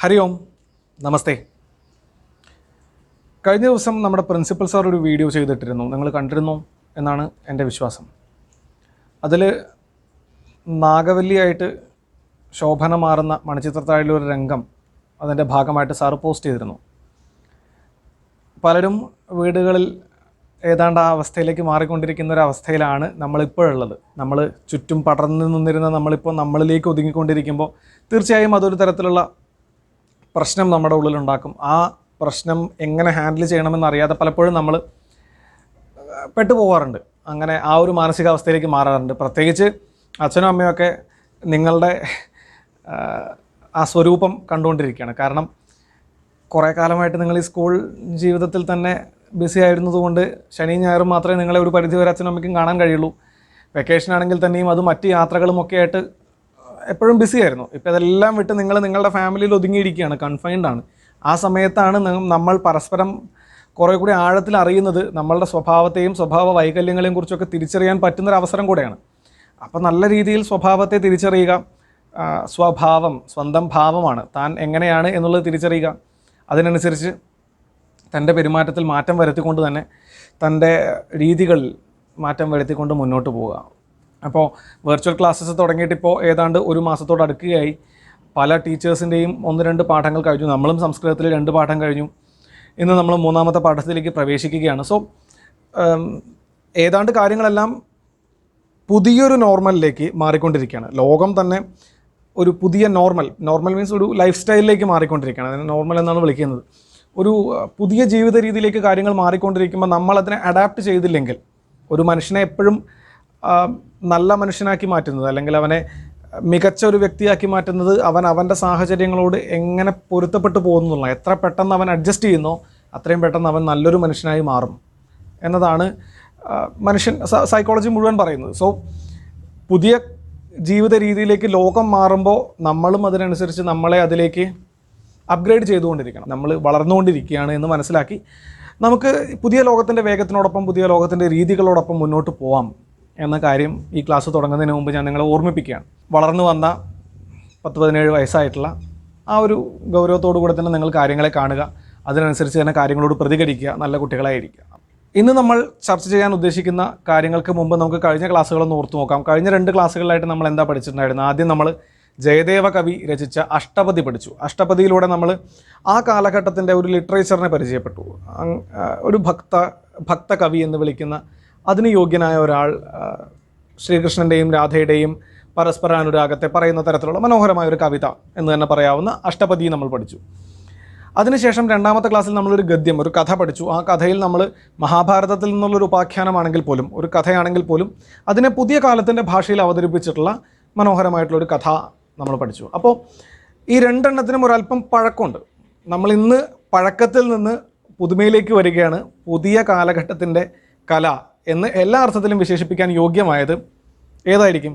ഹരി ഓം, നമസ്തേ. കഴിഞ്ഞ ദിവസം നമ്മുടെ പ്രിൻസിപ്പൽ സാർ ഒരു വീഡിയോ ചെയ്തിട്ടിരുന്നു, നിങ്ങൾ കണ്ടിരുന്നു എന്നാണ് എൻ്റെ വിശ്വാസം. അതിൽ നാഗവല്ലിയായിട്ട് ശോഭന മാറുന്ന മണിച്ചിത്രത്താഴിലെ ഒരു രംഗം അതിൻ്റെ ഭാഗമായിട്ട് സാറ് പോസ്റ്റ് ചെയ്തിരുന്നു. പലരും വീടുകളിൽ ഏതാണ്ട് ആ അവസ്ഥയിലേക്ക് മാറിക്കൊണ്ടിരിക്കുന്ന ഒരു അവസ്ഥയിലാണ് നമ്മളിപ്പോഴുള്ളത്. നമ്മൾ ചുറ്റും പടർന്നു നിന്നിരുന്ന നമ്മളിപ്പോൾ നമ്മളിലേക്ക് ഒതുങ്ങിക്കൊണ്ടിരിക്കുമ്പോൾ തീർച്ചയായും അതൊരു തരത്തിലുള്ള പ്രശ്നം നമ്മുടെ ഉള്ളിലുണ്ടാക്കും. ആ പ്രശ്നം എങ്ങനെ ഹാൻഡിൽ ചെയ്യണമെന്നറിയാതെ പലപ്പോഴും നമ്മൾ പെട്ടുപോകാറുണ്ട്. അങ്ങനെ ആ ഒരു മാനസികാവസ്ഥയിലേക്ക് മാറാറുണ്ട്. പ്രത്യേകിച്ച് അച്ഛനും അമ്മയൊക്കെ നിങ്ങളുടെ ആ സ്വരൂപം കണ്ടുകൊണ്ടിരിക്കുകയാണ്. കാരണം കുറേ കാലമായിട്ട് നിങ്ങൾ ഈ സ്കൂൾ ജീവിതത്തിൽ തന്നെ ബിസി ആയിരുന്നതുകൊണ്ട് ശനിയും ഞായറും മാത്രമേ നിങ്ങളെ ഒരു പരിധിവരെ അച്ഛനും അമ്മയ്ക്കും കാണാൻ കഴിയുള്ളൂ. വെക്കേഷൻ ആണെങ്കിൽ തന്നെയും അത് മറ്റ് യാത്രകളുമൊക്കെ ആയിട്ട് എപ്പോഴും ബിസി ആയിരുന്നു. ഇപ്പോൾ ഇതെല്ലാം വിട്ട് നിങ്ങൾ നിങ്ങളുടെ ഫാമിലിയിൽ ഒതുങ്ങിയിരിക്കുകയാണ്, കൺഫൈൻഡ് ആണ്. ആ സമയത്താണ് നമ്മൾ പരസ്പരം കുറേ കൂടി ആഴത്തിൽ അറിയുന്നത്. നമ്മളുടെ സ്വഭാവത്തെയും സ്വഭാവ വൈകല്യങ്ങളെയും കുറിച്ചൊക്കെ തിരിച്ചറിയാൻ പറ്റുന്നൊരവസരം കൂടെയാണ്. അപ്പോൾ നല്ല രീതിയിൽ സ്വഭാവത്തെ തിരിച്ചറിയുക. സ്വഭാവം സ്വന്തം ഭാവമാണ്, താൻ എങ്ങനെയാണ് എന്നുള്ളത് തിരിച്ചറിയുക. അതിനനുസരിച്ച് തൻ്റെ പെരുമാറ്റത്തിൽ മാറ്റം വരുത്തിക്കൊണ്ട് തന്നെ തൻ്റെ രീതികളിൽ മാറ്റം വരുത്തിക്കൊണ്ട് മുന്നോട്ട് പോവുക. അപ്പോൾ വെർച്വൽ ക്ലാസ്സസ് തുടങ്ങിയിട്ടിപ്പോൾ ഏതാണ്ട് ഒരു മാസത്തോട് അടുക്കുകയായി. പല ടീച്ചേഴ്സിൻ്റെയും 1-2 പാഠങ്ങൾ കഴിഞ്ഞു. നമ്മളും സംസ്കൃതത്തിൽ 2 പാഠം കഴിഞ്ഞു. ഇന്ന് നമ്മൾ 3ാമത്തെ പാഠത്തിലേക്ക് പ്രവേശിക്കുകയാണ്. സോ ഏതാണ്ട് കാര്യങ്ങളെല്ലാം പുതിയൊരു നോർമലിലേക്ക് മാറിക്കൊണ്ടിരിക്കുകയാണ്. ലോകം തന്നെ ഒരു പുതിയ നോർമൽ മീൻസ് ഒരു ലൈഫ് സ്റ്റൈലിലേക്ക് മാറിക്കൊണ്ടിരിക്കുകയാണ്. അതിനെ നോർമൽ എന്നാണ് വിളിക്കുന്നത്. ഒരു പുതിയ ജീവിത രീതിയിലേക്ക് കാര്യങ്ങൾ മാറിക്കൊണ്ടിരിക്കുമ്പോൾ നമ്മളതിനെ അഡാപ്റ്റ് ചെയ്തില്ലെങ്കിൽ ഒരു മനുഷ്യനെ എപ്പോഴും നല്ല മനുഷ്യനാക്കി മാറ്റുന്നത്, അല്ലെങ്കിൽ അവനെ മികച്ച ഒരു വ്യക്തിയാക്കി മാറ്റുന്നത് അവൻ്റെ സാഹചര്യങ്ങളോട് എങ്ങനെ പൊരുത്തപ്പെട്ടു പോകുന്നുള്ള, എത്ര പെട്ടെന്ന് അവൻ അഡ്ജസ്റ്റ് ചെയ്യുന്നോ അത്രയും പെട്ടെന്ന് അവൻ നല്ലൊരു മനുഷ്യനായി മാറും എന്നതാണ് സൈക്കോളജി മുഴുവൻ പറയുന്നത്. സോ പുതിയ ജീവിത രീതിയിലേക്ക് ലോകം മാറുമ്പോൾ നമ്മളും അതിനനുസരിച്ച് നമ്മളെ അതിലേക്ക് അപ്ഗ്രേഡ് ചെയ്തുകൊണ്ടിരിക്കണം. നമ്മൾ വളർന്നുകൊണ്ടിരിക്കുകയാണ് എന്ന് മനസ്സിലാക്കി നമുക്ക് പുതിയ ലോകത്തിൻ്റെ വേഗത്തിനോടൊപ്പം പുതിയ ലോകത്തിൻ്റെ രീതികളോടൊപ്പം മുന്നോട്ട് പോവാം എന്ന കാര്യം ഈ ക്ലാസ് തുടങ്ങുന്നതിന് മുമ്പ് ഞാൻ നിങ്ങളെ ഓർമ്മിപ്പിക്കുകയാണ്. വളർന്നു വന്ന 10-17 വയസ്സായിട്ടുള്ള ആ ഒരു ഗൗരവത്തോടു കൂടെ തന്നെ നിങ്ങൾ കാര്യങ്ങളെ കാണുക, അതിനനുസരിച്ച് തന്നെ കാര്യങ്ങളോട് പ്രതികരിക്കുക, നല്ല കുട്ടികളായിരിക്കുക. ഇന്ന് നമ്മൾ ചർച്ച ചെയ്യാൻ ഉദ്ദേശിക്കുന്ന കാര്യങ്ങൾക്ക് മുമ്പ് നമുക്ക് കഴിഞ്ഞ ക്ലാസ്സുകളൊന്ന് ഓർത്തു നോക്കാം. കഴിഞ്ഞ 2 ക്ലാസ്സുകളിലായിട്ട് നമ്മൾ എന്താ പഠിച്ചിട്ടുണ്ടായിരുന്നു? ആദ്യം നമ്മൾ ജയദേവ കവി രചിച്ച അഷ്ടപതി പഠിച്ചു. അഷ്ടപതിയിലൂടെ നമ്മൾ ആ കാലഘട്ടത്തിൻ്റെ ഒരു ലിറ്ററേച്ചറിനെ പരിചയപ്പെട്ടു. ഒരു ഭക്ത കവി എന്ന് വിളിക്കുന്ന അതിന് യോഗ്യനായ ഒരാൾ ശ്രീകൃഷ്ണൻ്റെയും രാധയുടെയും പരസ്പര അനുരാഗത്തെ പറയുന്ന തരത്തിലുള്ള മനോഹരമായ ഒരു കവിത എന്ന് തന്നെ പറയാവുന്ന അഷ്ടപതി നമ്മൾ പഠിച്ചു. അതിനുശേഷം 2ാമത്തെ ക്ലാസ്സിൽ നമ്മളൊരു ഗദ്യം, ഒരു കഥ പഠിച്ചു. ആ കഥയിൽ നമ്മൾ മഹാഭാരതത്തിൽ നിന്നുള്ളൊരു ഉപാഖ്യാനമാണെങ്കിൽ പോലും, ഒരു കഥയാണെങ്കിൽ പോലും അതിനെ പുതിയ കാലത്തിൻ്റെ ഭാഷയിൽ അവതരിപ്പിച്ചിട്ടുള്ള മനോഹരമായിട്ടുള്ളൊരു കഥ നമ്മൾ പഠിച്ചു. അപ്പോൾ ഈ 2 എണ്ണത്തിനും ഒരല്പം പഴക്കമുണ്ട്. നമ്മളിന്ന് പഴക്കത്തിൽ നിന്ന് പുതുമയിലേക്ക് വരികയാണ്. പുതിയ കാലഘട്ടത്തിൻ്റെ കല എന്ന് എല്ലാ അർത്ഥത്തിലും വിശേഷിപ്പിക്കാൻ യോഗ്യമായത് ഏതായിരിക്കും?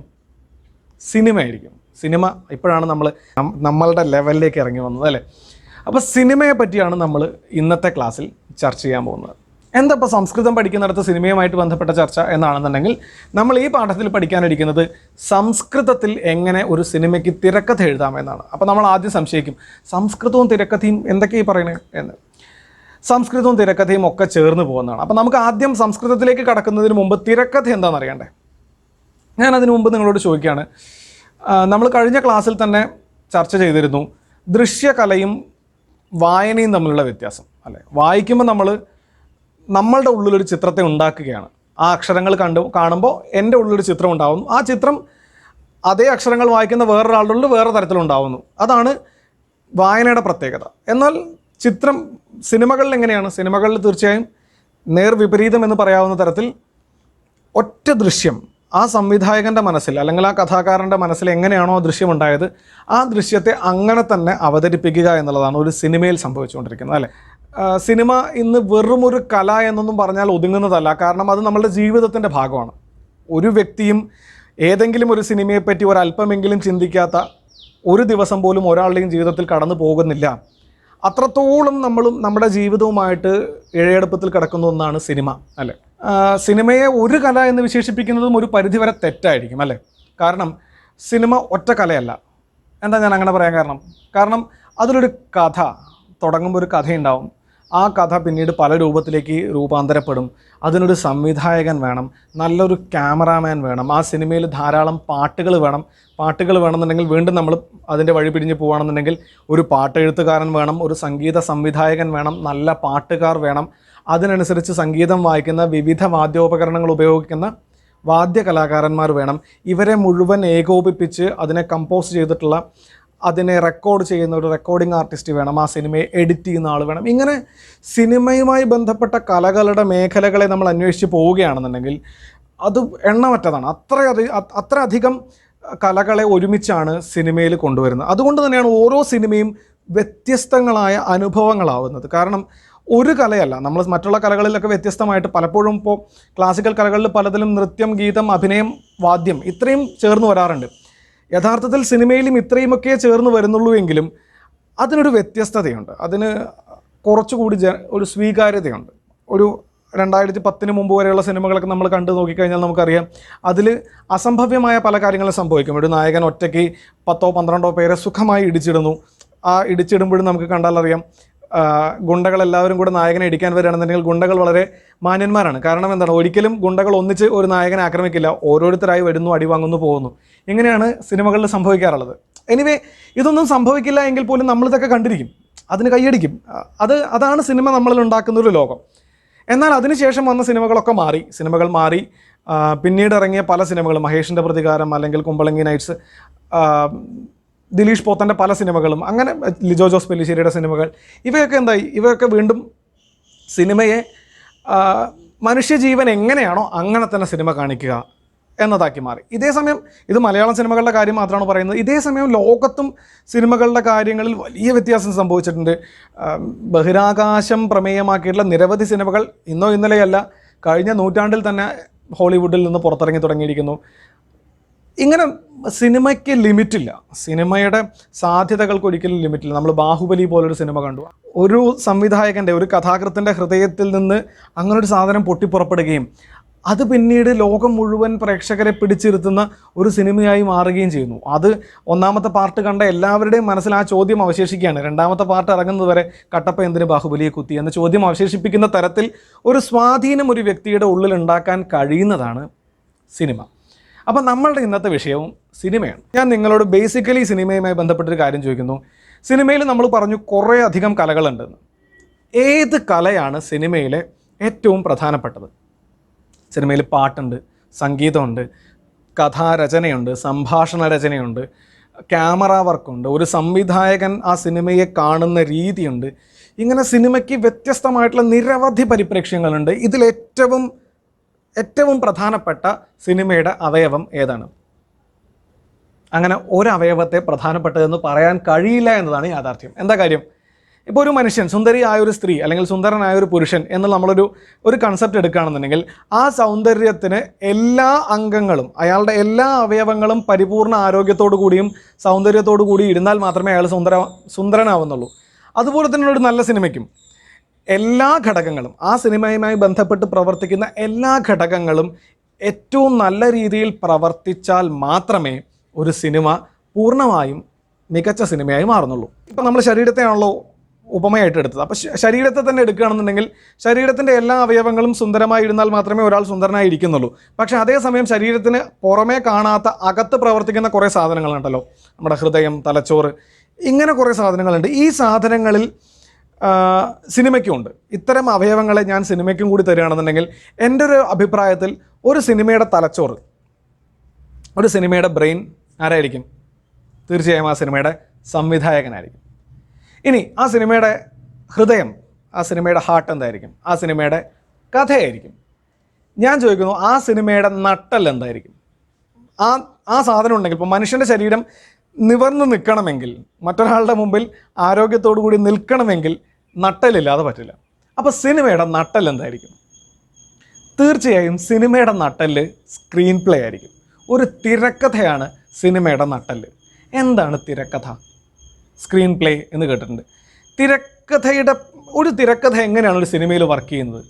സിനിമയായിരിക്കും. സിനിമ ഇപ്പോഴാണ് നമ്മളുടെ ലെവലിലേക്ക് ഇറങ്ങി വന്നത്, അല്ലേ? അപ്പോൾ സിനിമയെ പറ്റിയാണ് നമ്മൾ ഇന്നത്തെ ക്ലാസ്സിൽ ചർച്ച ചെയ്യാൻ പോകുന്നത്. എന്താ ഇപ്പോൾ സംസ്കൃതം പഠിക്കുന്നിടത്ത് സിനിമയുമായിട്ട് ബന്ധപ്പെട്ട ചർച്ച എന്നാണെന്നുണ്ടെങ്കിൽ നമ്മൾ ഈ പാഠത്തിൽ പഠിക്കാനിരിക്കുന്നത് സംസ്കൃതത്തിൽ എങ്ങനെ ഒരു സിനിമയ്ക്ക് തിരക്കഥ എഴുതാമെന്നാണ്. അപ്പോൾ നമ്മൾ ആദ്യം സംശയിക്കും, സംസ്കൃതവും തിരക്കഥയും എന്തൊക്കെയാണ് പറയണേ എന്ന്. സംസ്കൃതവും തിരക്കഥയും ഒക്കെ ചേർന്ന് പോകുന്നതാണ്. അപ്പോൾ നമുക്ക് ആദ്യം സംസ്കൃതത്തിലേക്ക് കടക്കുന്നതിന് മുമ്പ് തിരക്കഥ എന്താണെന്ന് അറിയണ്ടേ? ഞാനതിന് മുമ്പ് നിങ്ങളോട് ചോദിക്കുകയാണ്, നമ്മൾ കഴിഞ്ഞ ക്ലാസ്സിൽ തന്നെ ചർച്ച ചെയ്തിരുന്നു ദൃശ്യകലയും വായനയും തമ്മിലുള്ള വ്യത്യാസം, അല്ലേ? വായിക്കുമ്പോൾ നമ്മളുടെ ഉള്ളിലൊരു ചിത്രത്തെ ഉണ്ടാക്കുകയാണ്. ആ അക്ഷരങ്ങൾ കാണുമ്പോൾ എൻ്റെ ഉള്ളിലൊരു ചിത്രം ഉണ്ടാകുന്നു. ആ ചിത്രം അതേ അക്ഷരങ്ങൾ വായിക്കുന്ന വേറൊരാളുടെ ഉള്ളിൽ വേറെ തരത്തിലുണ്ടാവുന്നു. അതാണ് വായനയുടെ പ്രത്യേകത. എന്നാൽ സിനിമകളിൽ എങ്ങനെയാണ്? സിനിമകളിൽ തീർച്ചയായും നേർവിപരീതം എന്ന് പറയാവുന്ന തരത്തിൽ ഒറ്റ ദൃശ്യം ആ സംവിധായകൻ്റെ മനസ്സിൽ അല്ലെങ്കിൽ ആ കഥാകാരൻ്റെ മനസ്സിൽ എങ്ങനെയാണോ ആ ദൃശ്യം ഉണ്ടായത് ആ ദൃശ്യത്തെ അങ്ങനെ തന്നെ അവതരിപ്പിക്കുക എന്നുള്ളതാണ് ഒരു സിനിമയിൽ സംഭവിച്ചുകൊണ്ടിരിക്കുന്നത്, അല്ലേ? സിനിമ ഇന്ന് വെറും ഒരു കല എന്നൊന്നും പറഞ്ഞാൽ ഒതുങ്ങുന്നതല്ല. കാരണം അത് നമ്മളുടെ ജീവിതത്തിൻ്റെ ഭാഗമാണ്. ഒരു വ്യക്തിയും ഏതെങ്കിലും ഒരു സിനിമയെപ്പറ്റി ഒരല്പമെങ്കിലും ചിന്തിക്കാത്ത ഒരു ദിവസം പോലും ഒരാളുടെയും ജീവിതത്തിൽ കടന്നു പോകുന്നില്ല. അത്രത്തോളം നമ്മുടെ ജീവിതവുമായിട്ട് ഇഴയെടുപ്പത്തിൽ കിടക്കുന്ന ഒന്നാണ് സിനിമ, അല്ലേ? സിനിമയെ ഒരു കല എന്ന് വിശേഷിപ്പിക്കുന്നതും ഒരു പരിധിവരെ തെറ്റായിരിക്കും, അല്ലേ? കാരണം സിനിമ ഒറ്റ കലയല്ല. എന്താ ഞാൻ അങ്ങനെ പറയാൻ കാരണം അതിലൊരു കഥ തുടങ്ങുമ്പോൾ ഒരു കഥയുണ്ടാവും. ആ കഥ പിന്നീട് പല രൂപത്തിലേക്ക് രൂപാന്തരപ്പെടും. അതിനൊരു സംവിധായകൻ വേണം, നല്ലൊരു ക്യാമറാമാൻ വേണം, ആ സിനിമയിൽ ധാരാളം പാട്ടുകൾ വേണം. പാട്ടുകൾ വേണമെന്നുണ്ടെങ്കിൽ വീണ്ടും നമ്മൾ അതിൻ്റെ വഴി പിരിഞ്ഞ് പോവുകയാണെന്നുണ്ടെങ്കിൽ ഒരു പാട്ടെഴുത്തുകാരൻ വേണം, ഒരു സംഗീത സംവിധായകൻ വേണം, നല്ല പാട്ടുകാർ വേണം, അതിനനുസരിച്ച് സംഗീതം വായിക്കുന്ന വിവിധ വാദ്യോപകരണങ്ങൾ ഉപയോഗിക്കുന്ന വാദ്യ കലാകാരന്മാർ വേണം. ഇവരെ മുഴുവൻ ഏകോപിപ്പിച്ച് അതിനെ കമ്പോസ് ചെയ്തിട്ടുള്ള, അതിനെ റെക്കോർഡ് ചെയ്യുന്ന ഒരു റെക്കോർഡിംഗ് ആർട്ടിസ്റ്റ് വേണം, ആ സിനിമയെ എഡിറ്റ് ചെയ്യുന്ന ആൾ വേണം. ഇങ്ങനെ സിനിമയുമായി ബന്ധപ്പെട്ട കലകളുടെ മേഖലകളെ നമ്മൾ അന്വേഷിച്ച് പോവുകയാണെന്നുണ്ടെങ്കിൽ അത് എണ്ണമറ്റതാണ്. അത്രയധികം കലകളെ ഒരുമിച്ചാണ് സിനിമയിൽ കൊണ്ടുവരുന്നത്. അതുകൊണ്ട് തന്നെയാണ് ഓരോ സിനിമയും വ്യത്യസ്തങ്ങളായ അനുഭവങ്ങളാവുന്നത്. കാരണം ഒരു കലയല്ല, നമ്മൾ മറ്റുള്ള കലകളിലൊക്കെ വ്യത്യസ്തമായിട്ട് പലപ്പോഴും ഇപ്പോൾ ക്ലാസിക്കൽ കലകളിൽ പലതിലും നൃത്യം, ഗീതം, അഭിനയം, വാദ്യം ഇത്രയും ചേർന്ന് വരാറുണ്ട്. യഥാർത്ഥത്തിൽ സിനിമയിലും ഇത്രയുമൊക്കെ ചേർന്ന് വരുന്നുള്ളൂ എങ്കിലും അതിനൊരു വ്യത്യസ്തതയുണ്ട്, അതിന് കുറച്ചുകൂടി ഒരു സ്വീകാര്യതയുണ്ട്. ഒരു 2010 മുമ്പ് വരെയുള്ള സിനിമകളൊക്കെ നമ്മൾ കണ്ടു നോക്കിക്കഴിഞ്ഞാൽ നമുക്കറിയാം അതിൽ അസംഭവ്യമായ പല കാര്യങ്ങളും സംഭവിക്കും. ഒരു നായകൻ ഒറ്റയ്ക്ക് 10-12 പേരെ സുഖമായി ഇടിച്ചിടുന്നു. ആ ഇടിച്ചിടുമ്പോഴും നമുക്ക് കണ്ടാലറിയാം ഗുണ്ടകളെല്ലാവരും കൂടെ നായകനെ ഇടിക്കാൻ വരികയാണെന്നുണ്ടെങ്കിൽ ഗുണ്ടകൾ വളരെ മാന്യന്മാരാണ്. കാരണം എന്താണ്, ഒരിക്കലും ഗുണ്ടകൾ ഒന്നിച്ച് ഒരു നായകനെ ആക്രമിക്കില്ല, ഓരോരുത്തരായി വരുന്നു, അടി വാങ്ങുന്നു, പോകുന്നു. ഇങ്ങനെയാണ് സിനിമകളിൽ സംഭവിക്കാറുള്ളത്. എനിവേ, ഇതൊന്നും സംഭവിക്കില്ല എങ്കിൽ പോലും നമ്മളിതൊക്കെ കണ്ടിരിക്കും, അതിന് കൈയടിക്കും. അതാണ് സിനിമ നമ്മളിൽ ഉണ്ടാക്കുന്ന ഒരു ലോകം. എന്നാൽ അതിനുശേഷം വന്ന സിനിമകൾ മാറി പിന്നീട് ഇറങ്ങിയ പല സിനിമകളും, മഹേഷിൻ്റെ പ്രതികാരം അല്ലെങ്കിൽ കുമ്പളങ്ങി നൈറ്റ്സ്, ദിലീഷ് പോത്തൻ്റെ പല സിനിമകളും, അങ്ങനെ ലിജോ ജോസ് പെല്ലിശ്ശേരിയുടെ സിനിമകൾ, ഇവയൊക്കെ എന്തായി, ഇവയൊക്കെ വീണ്ടും സിനിമയെ മനുഷ്യജീവൻ എങ്ങനെയാണോ അങ്ങനെ തന്നെ സിനിമ കാണിക്കുക എന്നതാക്കി മാറി. ഇതേസമയം ഇത് മലയാളം സിനിമകളുടെ കാര്യം മാത്രമാണ് പറയുന്നത്. ഇതേസമയം ലോകത്തും സിനിമകളുടെ കാര്യങ്ങളിൽ വലിയ വ്യത്യാസം സംഭവിച്ചിട്ടുണ്ട്. ബഹിരാകാശം പ്രമേയമാക്കിയിട്ടുള്ള നിരവധി സിനിമകൾ ഇന്നോ ഇന്നലെയല്ല, കഴിഞ്ഞ നൂറ്റാണ്ടിൽ തന്നെ ഹോളിവുഡിൽ നിന്ന് പുറത്തിറങ്ങി തുടങ്ങിയിരിക്കുന്നു. ഇങ്ങനെ സിനിമയ്ക്ക് ലിമിറ്റില്ല, സിനിമയുടെ സാധ്യതകൾക്ക് ഒരിക്കലും ലിമിറ്റില്ല. നമ്മൾ ബാഹുബലി പോലൊരു സിനിമ കണ്ടു, ഒരു സംവിധായകൻ്റെ, ഒരു കഥാകൃത്തിൻ്റെ ഹൃദയത്തിൽ നിന്ന് അങ്ങനൊരു സാധനം പൊട്ടിപ്പുറപ്പെടുകയും അത് പിന്നീട് ലോകം മുഴുവൻ പ്രേക്ഷകരെ പിടിച്ചിരുത്തുന്ന ഒരു സിനിമയായി മാറുകയും ചെയ്യുന്നു. അത് ഒന്നാമത്തെ പാർട്ട് കണ്ട എല്ലാവരുടെയും മനസ്സിൽ ആ ചോദ്യം അവശേഷിക്കുകയാണ്. രണ്ടാമത്തെ പാർട്ട് ഇറങ്ങുന്നത് വരെ കട്ടപ്പ എന്തിന് ബാഹുബലിയെ കുത്തി എന്ന ചോദ്യം അവശേഷിപ്പിക്കുന്ന തരത്തിൽ ഒരു സ്വാധീനം ഒരു വ്യക്തിയുടെ ഉള്ളിൽ ഉണ്ടാക്കാൻ കഴിയുന്നതാണ് സിനിമ. അപ്പം നമ്മളുടെ ഇന്നത്തെ വിഷയവും സിനിമയാണ്. ഞാൻ നിങ്ങളോട് ബേസിക്കലി സിനിമയുമായി ബന്ധപ്പെട്ടൊരു കാര്യം ചോദിക്കുന്നു. സിനിമയിൽ നമ്മൾ പറഞ്ഞു കുറേ അധികം കലകളുണ്ടെന്ന്. ഏത് കലയാണ് സിനിമയിലെ ഏറ്റവും പ്രധാനപ്പെട്ടത്? സിനിമയിൽ പാട്ടുണ്ട്, സംഗീതമുണ്ട്, കഥാരചനയുണ്ട്, സംഭാഷണ രചനയുണ്ട്, ക്യാമറ വർക്കുണ്ട്, ഒരു സംവിധായകൻ ആ സിനിമയെ കാണുന്ന രീതിയുണ്ട്. ഇങ്ങനെ സിനിമയ്ക്ക് വ്യത്യസ്തമായിട്ടുള്ള നിരവധി പരിപ്രേക്ഷ്യങ്ങളുണ്ട്. ഏറ്റവും പ്രധാനപ്പെട്ട സിനിമയുടെ അവയവം ഏതാണ്? അങ്ങനെ ഒരവയവത്തെ പ്രധാനപ്പെട്ടതെന്ന് പറയാൻ കഴിയില്ല എന്നതാണ് യാഥാർത്ഥ്യം. എന്താ കാര്യം? ഇപ്പോൾ ഒരു മനുഷ്യൻ, സുന്ദരിയായ ഒരു സ്ത്രീ അല്ലെങ്കിൽ സുന്ദരനായ ഒരു പുരുഷൻ എന്നുള്ള നമ്മളൊരു കൺസെപ്റ്റ് എടുക്കുകയാണെന്നുണ്ടെങ്കിൽ ആ സൗന്ദര്യത്തിന് എല്ലാ അംഗങ്ങളും, അയാളുടെ എല്ലാ അവയവങ്ങളും പരിപൂർണ്ണ ആരോഗ്യത്തോടു കൂടിയും സൗന്ദര്യത്തോടു കൂടി ഇരുന്നാൽ മാത്രമേ അയാൾ സുന്ദരനാവുന്നുള്ളൂ. അതുപോലെ തന്നെ ഒരു നല്ല സിനിമയ്ക്കും എല്ലാ ഘടകങ്ങളും, ആ സിനിമയുമായി ബന്ധപ്പെട്ട് പ്രവർത്തിക്കുന്ന എല്ലാ ഘടകങ്ങളും ഏറ്റവും നല്ല രീതിയിൽ പ്രവർത്തിച്ചാൽ മാത്രമേ ഒരു സിനിമ പൂർണ്ണമായും മികച്ച സിനിമയായി മാറുന്നുള്ളൂ. ഇപ്പം നമ്മൾ ശരീരത്തെയാണല്ലോ ഉപമയായിട്ട് എടുത്തത്. അപ്പോൾ ശരീരത്തെ തന്നെ എടുക്കുകയാണെന്നുണ്ടെങ്കിൽ ശരീരത്തിൻ്റെ എല്ലാ അവയവങ്ങളും സുന്ദരമായി ഇരുന്നാൽ മാത്രമേ ഒരാൾ സുന്ദരനായി ഇരിക്കുന്നുള്ളൂ. പക്ഷേ അതേസമയം ശരീരത്തിന് പുറമേ കാണാത്ത അകത്ത് പ്രവർത്തിക്കുന്ന കുറേ സാധനങ്ങളുണ്ടല്ലോ, നമ്മുടെ ഹൃദയം, തലച്ചോറ്, ഇങ്ങനെ കുറേ സാധനങ്ങളുണ്ട്. ഈ സാധനങ്ങളിൽ സിനിമയ്ക്കുമുണ്ട്. ഇത്തരം അവയവങ്ങളെ ഞാൻ സിനിമയ്ക്കും കൂടി തരികയാണെന്നുണ്ടെങ്കിൽ എൻ്റെ ഒരു അഭിപ്രായത്തിൽ ഒരു സിനിമയുടെ തലച്ചോറ്, ഒരു സിനിമയുടെ ബ്രെയിൻ ആരായിരിക്കും? തീർച്ചയായും ആ സിനിമയുടെ സംവിധായകനായിരിക്കും. ഇനി ആ സിനിമയുടെ ഹൃദയം, ആ സിനിമയുടെ ഹാർട്ട് എന്തായിരിക്കും? ആ സിനിമയുടെ കഥയായിരിക്കും. ഞാൻ ചോദിക്കുന്നു, ആ സിനിമയുടെ നട്ടൽ എന്തായിരിക്കും? ആ സാധനം ഉണ്ടെങ്കിൽ, ഇപ്പോൾ മനുഷ്യൻ്റെ ശരീരം നിവർന്ന് നിൽക്കണമെങ്കിൽ, മറ്റൊരാളുടെ മുമ്പിൽ ആരോഗ്യത്തോടു കൂടി നിൽക്കണമെങ്കിൽ നട്ടലില്ലാതെ പറ്റില്ല. അപ്പോൾ സിനിമയുടെ നട്ടൽ എന്തായിരിക്കും? തീർച്ചയായും സിനിമയുടെ നട്ടല് സ്ക്രീൻ പ്ലേ ആയിരിക്കും. ഒരു തിരക്കഥയാണ് സിനിമയുടെ നട്ടല്. എന്താണ് തിരക്കഥ? സ്ക്രീൻ പ്ലേ എന്ന് കേട്ടിട്ടുണ്ട്. ഒരു തിരക്കഥ എങ്ങനെയാണ് ഒരു സിനിമയിൽ വർക്ക് ചെയ്യുന്നത്?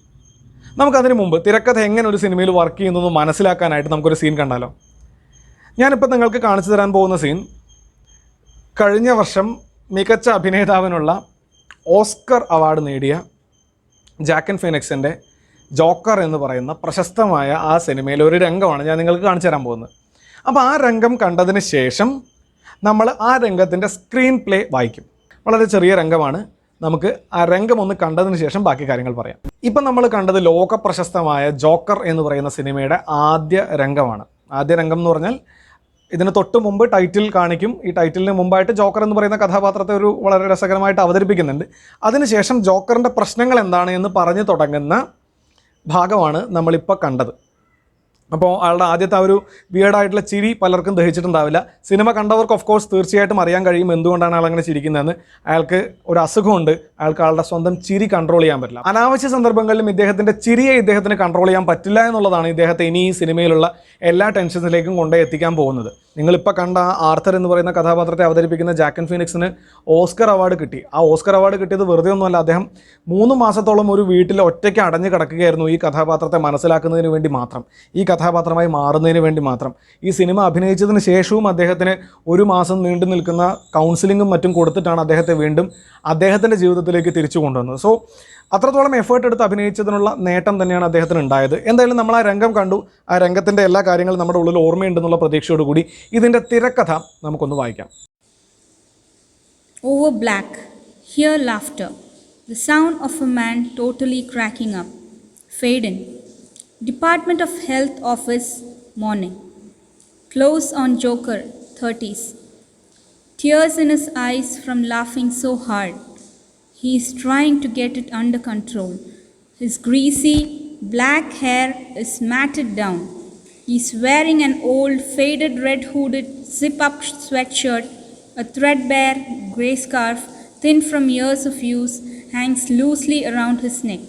നമുക്കതിന് മുമ്പ് തിരക്കഥ എങ്ങനെ ഒരു സിനിമയിൽ വർക്ക് ചെയ്യുന്നതെന്ന് മനസ്സിലാക്കാനായിട്ട് നമുക്കൊരു സീൻ കണ്ടാലോ? ഞാനിപ്പോൾ നിങ്ങൾക്ക് കാണിച്ചു തരാൻ പോകുന്ന സീൻ കഴിഞ്ഞ വർഷം മികച്ച അഭിനേതാവിനുള്ള ഓസ്കർ അവാർഡ് നേടിയ ജാക്കൻ ഫീനിക്സിൻ്റെ ജോക്കർ എന്ന് പറയുന്ന പ്രശസ്തമായ ആ സിനിമയിലെ ഒരു രംഗമാണ് ഞാൻ നിങ്ങൾക്ക് കാണിച്ചു തരാൻ പോകുന്നത്. അപ്പോൾ ആ രംഗം കണ്ടതിന് ശേഷം നമ്മൾ ആ രംഗത്തിൻ്റെ സ്ക്രീൻ പ്ലേ വായിക്കും. വളരെ ചെറിയ രംഗമാണ്. നമുക്ക് ആ രംഗം ഒന്ന് കണ്ടതിന് ശേഷം ബാക്കി കാര്യങ്ങൾ പറയാം. ഇപ്പം നമ്മൾ കണ്ടത് ലോക പ്രശസ്തമായ ജോക്കർ എന്ന് പറയുന്ന സിനിമയുടെ ആദ്യ രംഗമാണ്. ആദ്യ രംഗം എന്ന് പറഞ്ഞാൽ ഇതിന് തൊട്ട് മുമ്പ് ടൈറ്റിൽ കാണിക്കും. ഈ ടൈറ്റിലിന് മുമ്പായിട്ട് ജോക്കർ എന്ന് പറയുന്ന കഥാപാത്രത്തെ ഒരു വളരെ രസകരമായിട്ട് അവതരിപ്പിക്കുന്നുണ്ട്. അതിനുശേഷം ജോക്കറിൻ്റെ പ്രശ്നങ്ങൾ എന്താണ് എന്ന് പറഞ്ഞു തുടങ്ങുന്ന ഭാഗമാണ് നമ്മളിപ്പോൾ കണ്ടത്. അപ്പോൾ അയാളുടെ ആദ്യത്തെ ആ ഒരു വിയേർഡായിട്ടുള്ള ചിരി പലർക്കും ദഹിച്ചിട്ടുണ്ടാവില്ല. സിനിമ കണ്ടവർക്ക് ഓഫ് കോഴ്സ് തീർച്ചയായിട്ടും അറിയാൻ കഴിയും എന്തുകൊണ്ടാണ് അയാൾ അങ്ങനെ ചിരിക്കുന്നതെന്ന്. അയാൾക്ക് ഒരു അസുഖമുണ്ട്. അയാൾക്ക് ആളുടെ സ്വന്തം ചിരി കൺട്രോൾ ചെയ്യാൻ പറ്റില്ല. അനാവശ്യ സന്ദർഭങ്ങളിലും ഇദ്ദേഹത്തിൻ്റെ ചിരിയെ ഇദ്ദേഹത്തിന് കൺട്രോൾ ചെയ്യാൻ പറ്റില്ല എന്നുള്ളതാണ് ഇദ്ദേഹത്തെ ഇനി ഈ സിനിമയിലുള്ള എല്ലാ ടെൻഷൻസിലേക്കും കൊണ്ടേ എത്തിക്കാൻ പോകുന്നത്. നിങ്ങളിപ്പോൾ കണ്ട ആ ആർത്തർ എന്ന് പറയുന്ന കഥാപാത്രത്തെ അവതരിപ്പിക്കുന്ന ജാക്കൻ ഫീനിക്സിന് ഓസ്കർ അവാർഡ് കിട്ടി. ആ ഓസ്കർ അവാർഡ് കിട്ടിയത് വെറുതെ ഒന്നുമല്ല. അദ്ദേഹം 3 മാസത്തോളം ഒരു വീട്ടിൽ ഒറ്റയ്ക്ക് അടഞ്ഞു കിടക്കുകയായിരുന്നു ഈ കഥാപാത്രത്തെ മനസ്സിലാക്കുന്നതിന് വേണ്ടി മാത്രം, ഈ കഥാപാത്രമായി മാറുന്നതിന് വേണ്ടി മാത്രം. ഈ സിനിമ അഭിനയിച്ചതിന് ശേഷവും അദ്ദേഹത്തിന് 1 മാസം നീണ്ടു നിൽക്കുന്ന കൗൺസിലിങ്ങും മറ്റും കൊടുത്തിട്ടാണ് അദ്ദേഹത്തെ വീണ്ടും അദ്ദേഹത്തിൻ്റെ ജീവിതത്തിലേക്ക് തിരിച്ചു കൊണ്ടുവന്നത്. സോ അത്രത്തോളം എഫേർട്ട് എടുത്ത് അഭിനയിച്ചതിനുള്ള നേട്ടം തന്നെയാണ് അദ്ദേഹത്തിന് ഉണ്ടായത്. എന്തായാലും നമ്മൾ ആ രംഗം കണ്ടു. ആ രംഗത്തിൻ്റെ എല്ലാ കാര്യങ്ങളും നമ്മുടെ ഉള്ളിൽ ഓർമ്മയുണ്ടെന്നുള്ള പ്രതീക്ഷയോടുകൂടി ഇതിൻ്റെ തിരക്കഥ നമുക്കൊന്ന് വായിക്കാം. Over black, hear laughter, the sound of a man totally cracking up. Fade in. Department of Health Office, morning. Close on Joker, 30s. Tears in his eyes from laughing so hard. He is trying to get it under control. His greasy black hair is matted down. He is wearing an old faded red hooded zip-up sweatshirt. A threadbare grey scarf, thin from years of use, hangs loosely around his neck.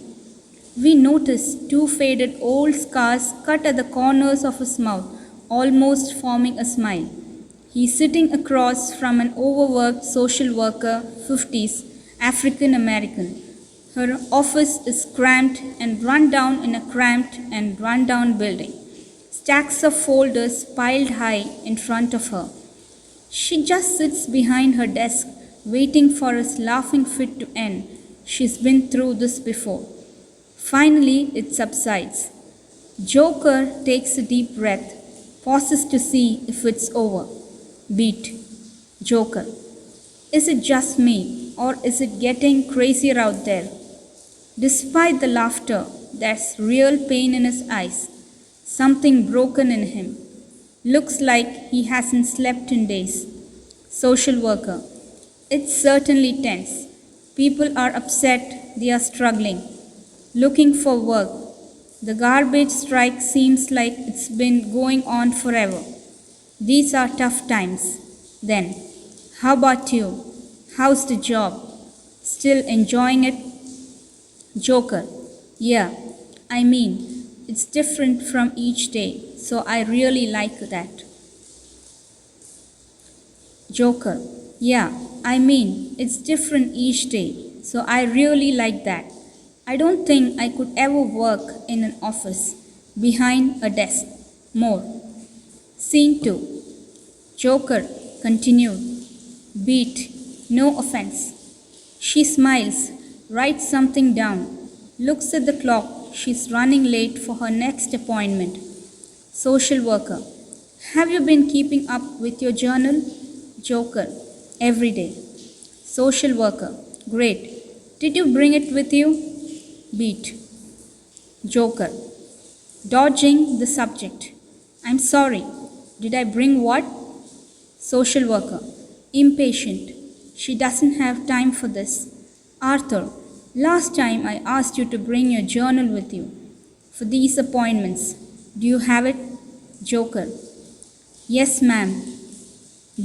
We notice 2 faded old scars cut at the corners of his mouth, almost forming a smile. He is sitting across from an overworked social worker, 50s, African American. Her office is cramped and run down in a cramped and run down building. Stacks of folders piled high in front of her. She just sits behind her desk, waiting for his laughing fit to end. She's been through this before. Finally, it subsides. Joker takes a deep breath, pauses to see if it's over. Beat. Joker. Is it just me, or is it getting crazier out there? Despite the laughter, there's real pain in his eyes. Something broken in him. Looks like he hasn't slept in days. Social worker. It's certainly tense. People are upset, they are struggling. Looking for work. The garbage strike seems like it's been going on forever. These are tough times. Then, how about you? How's the job? Still enjoying it? Joker. Yeah, I mean, it's different from each day, so I really like that. Joker. Yeah, I mean, it's different each day, so I really like that. I don't think I could ever work in an office, behind a desk, more. Scene 2. Joker continued. Beat. No offense. She smiles, writes something down, looks at the clock. She's running late for her next appointment. Social worker. Have you been keeping up with your journal? Joker. Every day. Social worker. Great. Did you bring it with you? Beat. Joker. Dodging the subject. I'm sorry. Did I bring what? Social worker. Impatient. She doesn't have time for this. Arthur, last time I asked you to bring your journal with you for these appointments. Do you have it? Joker. Yes, ma'am.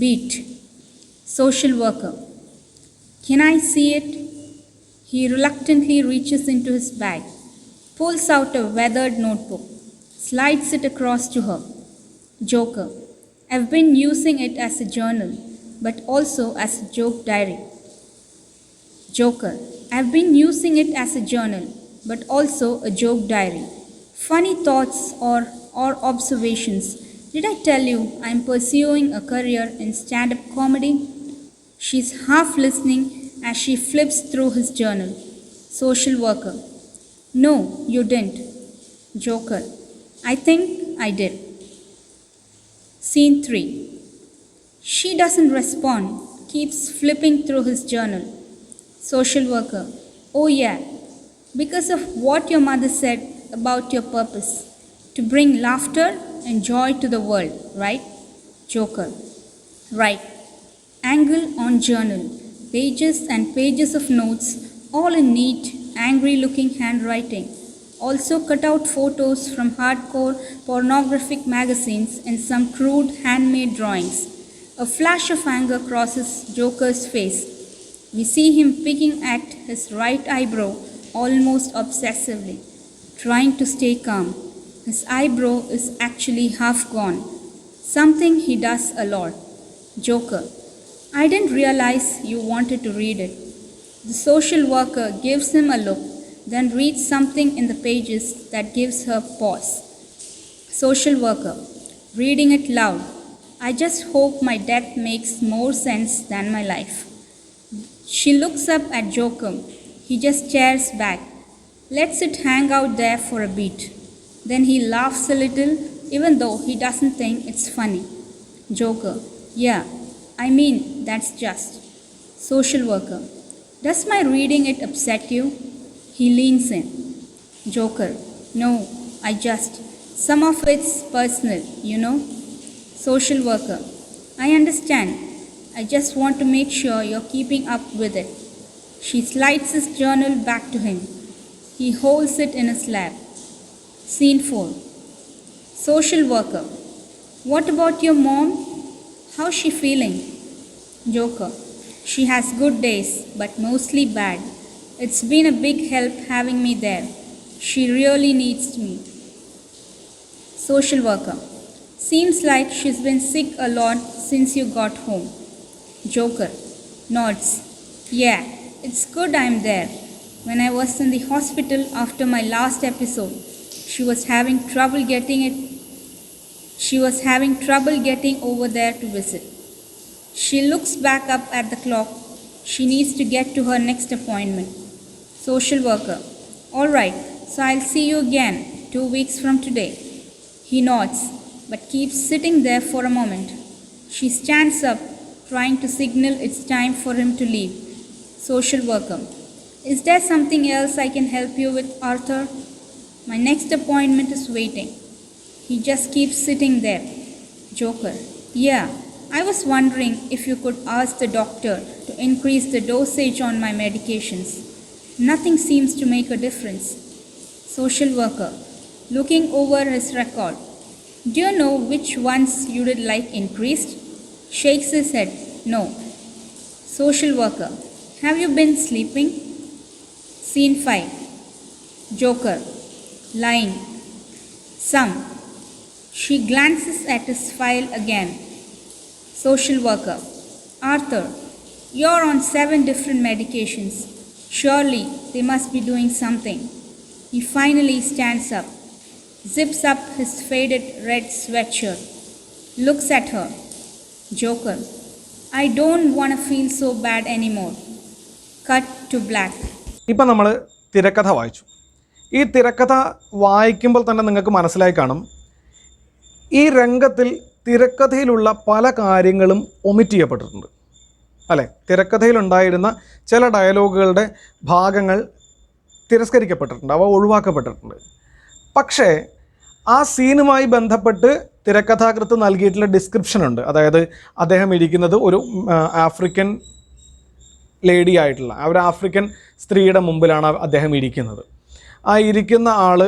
Beat. Social worker. Can I see it? He reluctantly reaches into his bag, pulls out a weathered notebook, slides it across to her. Joker. I've been using it as a journal, but also as a joke diary. Joker. I've been using it as a journal, but also a joke diary. Funny thoughts or observations. Did I tell you I'm pursuing a career in stand-up comedy? She's half listening as she flips through his journal. Social worker. No, you didn't. Joker. I think I did. Scene 3. She doesn't respond, keeps flipping through his journal. Social worker. Oh, yeah. Because of what your mother said about your purpose. To bring laughter and joy to the world, right? Joker. Right. Angle on journal. Pages and pages of notes, all in neat, angry looking handwriting. Also cut out photos from hardcore pornographic magazines and some crude handmade drawings. A flash of anger crosses Joker's face. We see him picking at his right eyebrow almost obsessively, trying to stay calm. His eyebrow is actually half gone, something he does a lot. Joker. I didn't realize you wanted to read it. The social worker gives him a look, then reads something in the pages that gives her pause. Social worker. Reading it loud. I just hope my death makes more sense than my life. She looks up at Joker. He just stares back, lets it hang out there for a beat. Then he laughs a little, even though he doesn't think it's funny. Joker. Yeah, I mean, that's just. Social worker. Does my reading it upset you? He leans in. Joker. No, I just. Some of it's personal, you know. Social worker. I understand. I just want to make sure you're keeping up with it. She slides his journal back to him. He holds it in his lap. Scene 4. Social worker. What about your mom? How's she feeling? Joker. She has good days, but mostly bad. It's been a big help having me there. She really needs me. Social worker. Seems like she's been sick a lot since you got home. Joker. Nods. Yeah, it's good I'm there. When I was in the hospital after my last episode, she was having trouble getting over there to visit. She looks back up at the clock. She needs to get to her next appointment. Social worker. All right, so I'll see you again 2 weeks from today. He nods, but keeps sitting there for a moment. She stands up, trying to signal it's time for him to leave. Social worker. Is there something else I can help you with, Arthur? My next appointment is waiting. He just keeps sitting there. Joker. Yeah, I was wondering if you could ask the doctor to increase the dosage on my medications. Nothing seems to make a difference. Social worker. Looking over his record. Do you know which ones you did like increased? Shakes his head. No. Social worker. Have you been sleeping? Scene 5. Joker. Lying. Some. She glances at his file again. Social worker. Arthur, you're on 7 different medications. Surely they must be doing something. He finally stands up, zips up his faded red sweatshirt, looks at her. Joker. I don't want to feel so bad anymore. Cut to black. ഇപ്പം നമ്മൾ തിരക്കഥ വായിച്ചു. ഈ തിരക്കഥ വായിക്കുമ്പോൾ തന്നെ നിങ്ങൾക്ക് മനസ്സിലായി കാണും, ഈ രംഗത്തിൽ തിരക്കഥയിലുള്ള പല കാര്യങ്ങളും ഒമിറ്റ് ചെയ്യപ്പെട്ടിട്ടുണ്ട് അല്ലേ. തിരക്കഥയിലുണ്ടായിരുന്ന ചില ഡയലോഗുകളുടെ ഭാഗങ്ങൾ തിരസ്കരിക്കപ്പെട്ടിട്ടുണ്ട്, അവ ഒഴിവാക്കപ്പെട്ടിട്ടുണ്ട്. പക്ഷേ ആ സീനുമായി ബന്ധപ്പെട്ട് തിരക്കഥാകൃത്ത് നൽകിയിട്ടുള്ള ഡിസ്ക്രിപ്ഷൻ ഉണ്ട്. അതായത് അദ്ദേഹം ഇരിക്കുന്നത് ഒരു ആഫ്രിക്കൻ ലേഡി ആയിട്ടുള്ള ഒരു ആഫ്രിക്കൻ സ്ത്രീയുടെ മുമ്പിലാണ് അദ്ദേഹം ഇരിക്കുന്നത്. ആ ഇരിക്കുന്ന ആൾ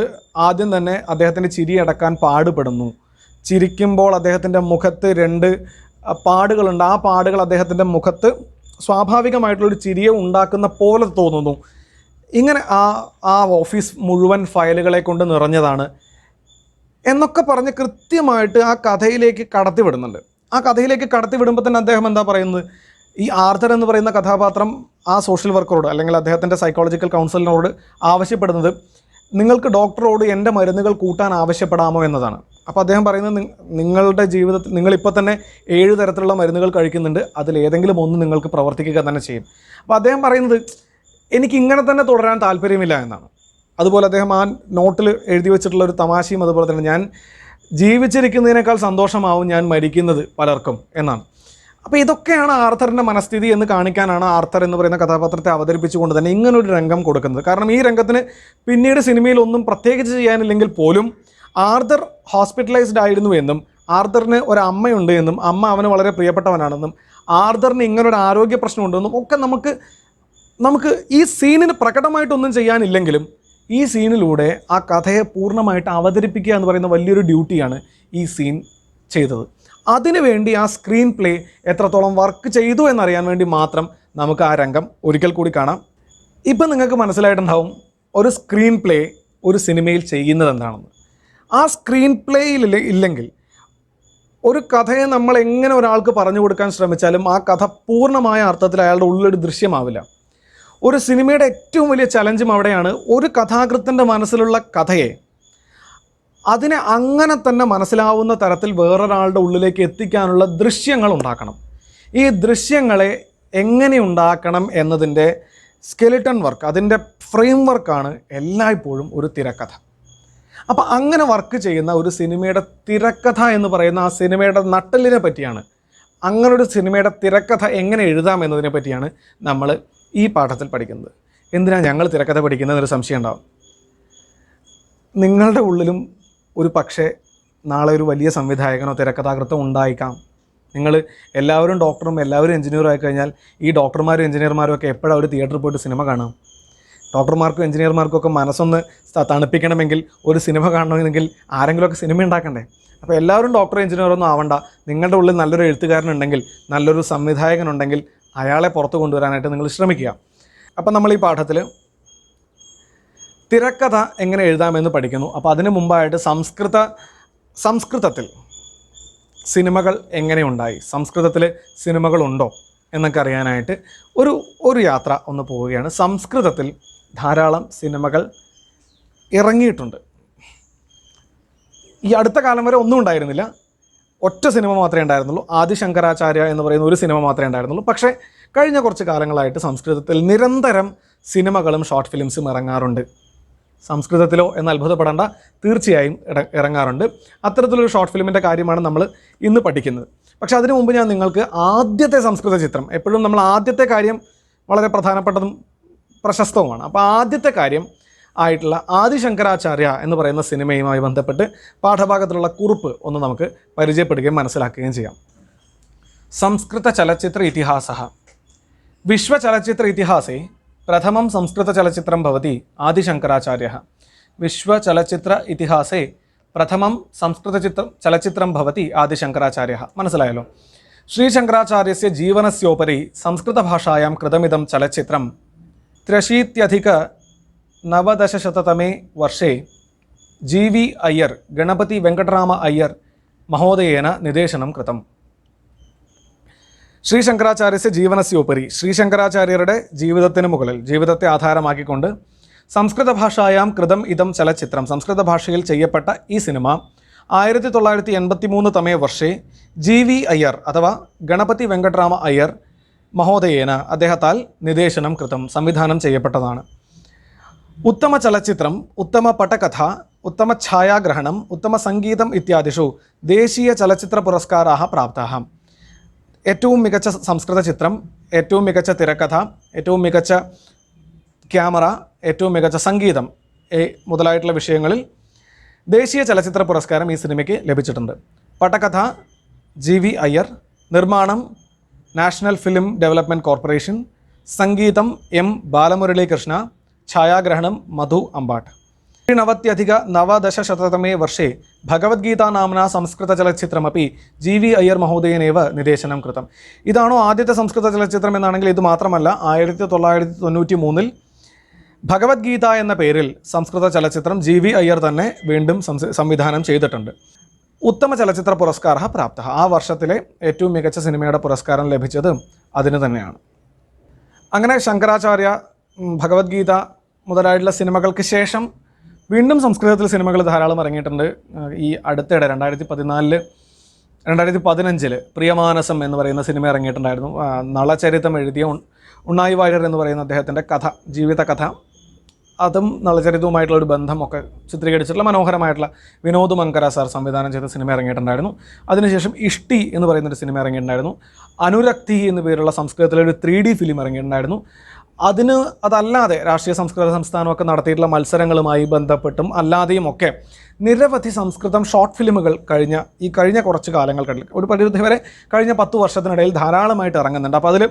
ആദ്യം തന്നെ അദ്ദേഹത്തിൻ്റെ ചിരി അടക്കാൻ പാടുപെടുന്നു. ചിരിക്കുമ്പോൾ അദ്ദേഹത്തിൻ്റെ മുഖത്ത് 2 പാടുകളുണ്ട്. ആ പാടുകൾ അദ്ദേഹത്തിൻ്റെ മുഖത്ത് സ്വാഭാവികമായിട്ടുള്ളൊരു ചിരിയെ ഉണ്ടാക്കുന്ന പോലെ തോന്നുന്നു. ഇങ്ങനെ ആ ഓഫീസ് മുഴുവൻ ഫയലുകളെ കൊണ്ട് നിറഞ്ഞതാണ് എന്നൊക്കെ പറഞ്ഞ് കൃത്യമായിട്ട് ആ കഥയിലേക്ക് കടത്തിവിടുന്നുണ്ട്. ആ കഥയിലേക്ക് കടത്തിവിടുമ്പോൾ തന്നെ അദ്ദേഹം എന്താ പറയുന്നത്, ഈ ആർത്തർ എന്ന് പറയുന്ന കഥാപാത്രം ആ സോഷ്യൽ വർക്കറോട് അല്ലെങ്കിൽ അദ്ദേഹത്തിൻ്റെ സൈക്കോളജിക്കൽ കൗൺസിലിനോട് ആവശ്യപ്പെടുന്നത് നിങ്ങൾക്ക് ഡോക്ടറോട് എൻ്റെ മരുന്നുകൾ കൂട്ടാൻ ആവശ്യപ്പെടാമോ എന്നതാണ്. അപ്പോൾ അദ്ദേഹം പറയുന്നത് നിങ്ങളുടെ ജീവിതത്തിൽ നിങ്ങളിപ്പോൾ തന്നെ 7 തരത്തിലുള്ള മരുന്നുകൾ കഴിക്കുന്നുണ്ട്, അതിലേതെങ്കിലും ഒന്ന് നിങ്ങൾക്ക് പ്രവർത്തിക്കുക തന്നെ ചെയ്യും. അപ്പോൾ അദ്ദേഹം പറയുന്നത് എനിക്ക് ഇങ്ങനെ തന്നെ തുടരാൻ താല്പര്യമില്ല എന്നാണ്. അതുപോലെ അദ്ദേഹം ആ നോട്ടിൽ എഴുതി വെച്ചിട്ടുള്ള ഒരു തമാശയും അതുപോലെ തന്നെ ഞാൻ ജീവിച്ചിരിക്കുന്നതിനേക്കാൾ സന്തോഷമാവും ഞാൻ മരിക്കുന്നത് പലർക്കും എന്നാണ്. അപ്പോൾ ഇതൊക്കെയാണ് ആർത്തറിൻ്റെ മനസ്ഥിതി എന്ന് കാണിക്കാനാണ് ആർത്തർ എന്ന് പറയുന്ന കഥാപാത്രത്തെ അവതരിപ്പിച്ചുകൊണ്ട് തന്നെ ഇങ്ങനൊരു രംഗം കൊടുക്കുന്നത്. കാരണം ഈ രംഗത്തിന് പിന്നീട് സിനിമയിൽ ഒന്നും പ്രത്യേകിച്ച് ചെയ്യാനില്ലെങ്കിൽ പോലും ആർത്തർ ഹോസ്പിറ്റലൈസ്ഡ് ആയിരുന്നു എന്നും ആർത്തറിന് ഒരു അമ്മയുണ്ട് എന്നും അമ്മ അവന് വളരെ പ്രിയപ്പെട്ടവനാണെന്നും ആർത്തറിന് ഇങ്ങനൊരു ആരോഗ്യ പ്രശ്നമുണ്ടെന്നും ഒക്കെ നമുക്ക് ഈ സീനിന് പ്രകടമായിട്ടൊന്നും ചെയ്യാനില്ലെങ്കിലും ഈ സീനിലൂടെ ആ കഥയെ പൂർണ്ണമായിട്ട് അവതരിപ്പിക്കുക എന്ന് പറയുന്ന വലിയൊരു ഡ്യൂട്ടിയാണ് ഈ സീൻ ചെയ്തത്. അതിനുവേണ്ടി ആ സ്ക്രീൻ പ്ലേ എത്രത്തോളം വർക്ക് ചെയ്തു എന്നറിയാൻ വേണ്ടി മാത്രം നമുക്ക് ആ രംഗം ഒരിക്കൽ കൂടി കാണാം. ഇപ്പം നിങ്ങൾക്ക് മനസ്സിലായിട്ടുണ്ടാവും ഒരു സ്ക്രീൻ പ്ലേ ഒരു സിനിമയിൽ ചെയ്യുന്നത് എന്താണെന്ന്. ആ സ്ക്രീൻ പ്ലേയിൽ ഇല്ലെങ്കിൽ ഒരു കഥയെ നമ്മൾ എങ്ങനെ ഒരാൾക്ക് പറഞ്ഞു കൊടുക്കാൻ ശ്രമിച്ചാലും ആ കഥ പൂർണ്ണമായ അർത്ഥത്തിൽ അയാളുടെ ഉള്ളിലൊരു ദൃശ്യമാവില്ല. ഒരു സിനിമയുടെ ഏറ്റവും വലിയ ചലഞ്ചും അവിടെയാണ് ഒരു കഥാകൃത്തിൻ്റെ മനസ്സിലുള്ള കഥയെ അതിനെ അങ്ങനെ തന്നെ മനസ്സിലാവുന്ന തരത്തിൽ വേറൊരാളുടെ ഉള്ളിലേക്ക് എത്തിക്കാനുള്ള ദൃശ്യങ്ങൾ ഉണ്ടാക്കണം. ഈ ദൃശ്യങ്ങളെ എങ്ങനെ ഉണ്ടാക്കണം എന്നതിൻ്റെ സ്കെലിട്ടൺ വർക്ക്, അതിൻ്റെ ഫ്രെയിം വർക്കാണ് എല്ലായ്പ്പോഴും ഒരു തിരക്കഥ. അപ്പോൾ അങ്ങനെ വർക്ക് ചെയ്യുന്ന ഒരു സിനിമയുടെ തിരക്കഥ എന്ന് പറയുന്ന ആ സിനിമയുടെ നട്ടെല്ലിനെ പറ്റിയാണ്, അങ്ങനൊരു സിനിമയുടെ തിരക്കഥ എങ്ങനെ എഴുതാം എന്നതിനെ പറ്റിയാണ് നമ്മൾ ഈ പാഠത്തിൽ പഠിക്കുന്നത്. എന്തിനാണ് ഞങ്ങൾ തിരക്കഥ പഠിക്കുന്നതെന്നൊരു സംശയം ഉണ്ടാവും. നിങ്ങളുടെ ഉള്ളിലും ഒരു പക്ഷേ നാളെ ഒരു വലിയ സംവിധായകനോ തിരക്കഥാകൃത്തോ ഉണ്ടായിക്കാം. നിങ്ങൾ എല്ലാവരും ഡോക്ടറും എല്ലാവരും എഞ്ചിനീയറും ആയിക്കഴിഞ്ഞാൽ ഈ ഡോക്ടർമാരും എഞ്ചിനീയർമാരും ഒക്കെ എപ്പോഴാണ് ഒരു തിയേറ്ററിൽ പോയിട്ട് സിനിമ കാണാം? ഡോക്ടർമാർക്കും എഞ്ചിനീയർമാർക്കും ഒക്കെ മനസ്സൊന്ന് തണുപ്പിക്കണമെങ്കിൽ ഒരു സിനിമ കാണണമെങ്കിൽ ആരെങ്കിലുമൊക്കെ സിനിമ ഉണ്ടാക്കണ്ടേ? അപ്പോൾ എല്ലാവരും ഡോക്ടറോ എഞ്ചിനീയറൊന്നും ആവണ്ട. നിങ്ങളുടെ ഉള്ളിൽ നല്ലൊരു എഴുത്തുകാരനുണ്ടെങ്കിൽ, നല്ലൊരു സംവിധായകനുണ്ടെങ്കിൽ അയാളെ പുറത്ത് കൊണ്ടുവരാനായിട്ട് നിങ്ങൾ ശ്രമിക്കുക. അപ്പം നമ്മൾ ഈ പാഠത്തിൽ തിരക്കഥ എങ്ങനെ എഴുതാമെന്ന് പഠിക്കുന്നു. അപ്പോൾ അതിനു മുമ്പായിട്ട് സംസ്കൃതത്തിൽ സിനിമകൾ എങ്ങനെയുണ്ടായി, സംസ്കൃതത്തിൽ സിനിമകളുണ്ടോ എന്നൊക്കെ അറിയാനായിട്ട് ഒരു യാത്ര ഒന്ന് പോവുകയാണ്. സംസ്കൃതത്തിൽ ധാരാളം സിനിമകൾ ഇറങ്ങിയിട്ടുണ്ട്. ഈ അടുത്ത കാലം വരെ ഒന്നും ഉണ്ടായിരുന്നില്ല, ഒറ്റ സിനിമ മാത്രമേ ഉണ്ടായിരുന്നുള്ളൂ. ആദിശങ്കരാചാര്യ എന്ന് പറയുന്ന ഒരു സിനിമ മാത്രമേ ഉണ്ടായിരുന്നുള്ളൂ. പക്ഷേ കഴിഞ്ഞ കുറച്ച് കാലങ്ങളായിട്ട് സംസ്കൃതത്തിൽ നിരന്തരം സിനിമകളും ഷോർട്ട് ഫിലിംസും ഇറങ്ങാറുണ്ട്. സംസ്കൃതത്തിലോ എന്ന് അത്ഭുതപ്പെടേണ്ട, തീർച്ചയായും ഇറങ്ങാറുണ്ട്. അത്തരത്തിലൊരു ഷോർട്ട് ഫിലിമിൻ്റെ കാര്യമാണ് നമ്മൾ ഇന്ന് പഠിക്കുന്നത്. പക്ഷേ അതിനു മുമ്പ് ഞാൻ നിങ്ങൾക്ക് ആദ്യത്തെ സംസ്കൃത ചിത്രം, എപ്പോഴും നമ്മൾ ആദ്യത്തെ കാര്യം വളരെ പ്രധാനപ്പെട്ടതും പ്രശസ്തവുമാണ്. അപ്പോൾ ആദ്യത്തെ കാര്യം ആയിട്ടുള്ള ആദിശങ്കരാചാര്യ എന്ന് പറയുന്ന സിനിമയുമായി ബന്ധപ്പെട്ട് പാഠഭാഗത്തിലുള്ള കുറിപ്പ് ഒന്ന് നമുക്ക് പരിചയപ്പെടുകയും മനസ്സിലാക്കുകയും ചെയ്യാം. സംസ്കൃത ചലച്ചിത്ര ഇതിഹാസഃ. വിശ്വചലച്ചിത്ര ഇതിഹാസേ പ്രഥമം സംസ്കൃത ചലച്ചിത്രം ഭവതി ആദിശങ്കരാചാര്യः. വിശ്വചലച്ചിത്ര ഇതിഹാസേ പ്രഥമം സംസ്കൃത ചലച്ചിത്രം ഭവതി ആദിശങ്കരാചാര്യः. മനസ്സിലായല്ലോ. ശ്രീശങ്കരാചാര്യस्य ജീവനസ്യോപരി സംസ്കൃതഭാഷായാം കൃതമിദം ചലച്ചിത്രം 1993 വർഷേ GV അയ്യർ, ഗണപതി വെങ്കട്ടരാമ അയ്യർ മഹോദയേന നിദേശനം കൃതം. ശ്രീശങ്കരാചാര്യस्य ജീവനസ്യോപരി, ശ്രീശങ്കരാചാര്യരുടെ ജീവിതത്തിന് മുകളിൽ, ജീവിതത്തെ ആധാരമാക്കിക്കൊണ്ട് സംസ്കൃത ഭാഷായാം കൃതം ഇതം ചലച്ചിത്രം, സംസ്കൃത ഭാഷയിൽ ചെയ്യപ്പെട്ട ഈ സിനിമ 1983 വർഷേ GV അയ്യർ അഥവാ ഗണപതി വെങ്കട്ടരാമ അയ്യർ മഹോദയേന, അദ്ദേഹത്താൽ നിദേശനം കൃതം, സംവിധാനം ചെയ്യപ്പെട്ടതാണ്. ഉത്തമ ചലച്ചിത്രം, ഉത്തമ പട്ടകഥ, ഉത്തമ ഛായാഗ്രഹണം, ഉത്തമ സംഗീതം ഇത്യാദിഷു ദേശീയ ചലച്ചിത്ര പുരസ്കാരാः പ്രാപ്താः. ഏറ്റവും മികച്ച സംസ്കൃത ചിത്രം, ഏറ്റവും മികച്ച തിരക്കഥ, ഏറ്റവും മികച്ച ക്യാമറ, ഏറ്റവും മികച്ച സംഗീതം മുതലായിട്ടുള്ള വിഷയങ്ങളിൽ ദേശീയ ചലച്ചിത്ര പുരസ്കാരം ഈ സിനിമയ്ക്ക് ലഭിച്ചിട്ടുണ്ട്. പട്ടകഥ GV അയ്യർ, നിർമ്മാണം നാഷണൽ ഫിലിം ഡെവലപ്മെൻറ്റ് കോർപ്പറേഷൻ, സംഗീതം M ബാലമുരളീകൃഷ്ണ, ഛായാഗ്രഹണം മധു അമ്പാട്ട്. 1990 വർഷേ ഭഗവത്ഗീത നാംനാ സംസ്കൃത ചലച്ചിത്രമപി GV അയ്യർ മഹോദയനേവ നിദേശനം കൃതം. ഇതാണോ ആദ്യത്തെ സംസ്കൃത ചലച്ചിത്രം എന്നാണെങ്കിൽ ഇത് മാത്രമല്ല, 1993 ഭഗവത്ഗീത എന്ന പേരിൽ സംസ്കൃത ചലച്ചിത്രം GV അയ്യർ തന്നെ വീണ്ടും സംവിധാനം ചെയ്തിട്ടുണ്ട്. ഉത്തമ ചലച്ചിത്ര പുരസ്കാരः പ്രാപ്തः. ആ വർഷത്തിലെ ഏറ്റവും മികച്ച സിനിമയുടെ പുരസ്കാരം ലഭിച്ചത് അതിന് തന്നെയാണ്. അങ്ങനെ ശങ്കരാചാര്യ, ഭഗവത്ഗീത മുതലായിട്ടുള്ള സിനിമകൾക്ക് ശേഷം വീണ്ടും സംസ്കൃതത്തിൽ സിനിമകൾ ധാരാളം ഇറങ്ങിയിട്ടുണ്ട്. ഈ അടുത്തിടെ 2015 പ്രിയമാനസം എന്ന് പറയുന്ന സിനിമ ഇറങ്ങിയിട്ടുണ്ടായിരുന്നു. നളചരിതം എഴുതിയ ഉണ്ണായി വാര്യർ എന്ന് പറയുന്ന അദ്ദേഹത്തിൻ്റെ കഥ, ജീവിത കഥ, അതും നളചരിതവുമായിട്ടുള്ള ഒരു ബന്ധമൊക്കെ ചിത്രീകരിച്ചിട്ടുള്ള മനോഹരമായിട്ടുള്ള വിനോദ് മങ്കര സാർ സംവിധാനം ചെയ്ത സിനിമ ഇറങ്ങിയിട്ടുണ്ടായിരുന്നു. അതിനുശേഷം ഇഷ്ടി എന്ന് പറയുന്നൊരു സിനിമ ഇറങ്ങിയിട്ടുണ്ടായിരുന്നു. അനുരക്തി എന്ന് പേരുള്ള സംസ്കൃതത്തിലെ ഒരു 3D ഫിലിം ഇറങ്ങിയിട്ടുണ്ടായിരുന്നു. അതല്ലാതെ രാഷ്ട്രീയ സംസ്കൃത സംസ്ഥാനമൊക്കെ നടത്തിയിട്ടുള്ള മത്സരങ്ങളുമായി ബന്ധപ്പെട്ടും അല്ലാതെയും ഒക്കെ നിരവധി സംസ്കൃതം ഷോർട്ട് ഫിലിമുകൾ കഴിഞ്ഞ കുറച്ച് കാലങ്ങൾക്കിടയിൽ, ഒരു പരിധിവരെ കഴിഞ്ഞ 10 വർഷത്തിനിടയിൽ ധാരാളമായിട്ട് ഇറങ്ങുന്നുണ്ട്. അപ്പോൾ അതിൽ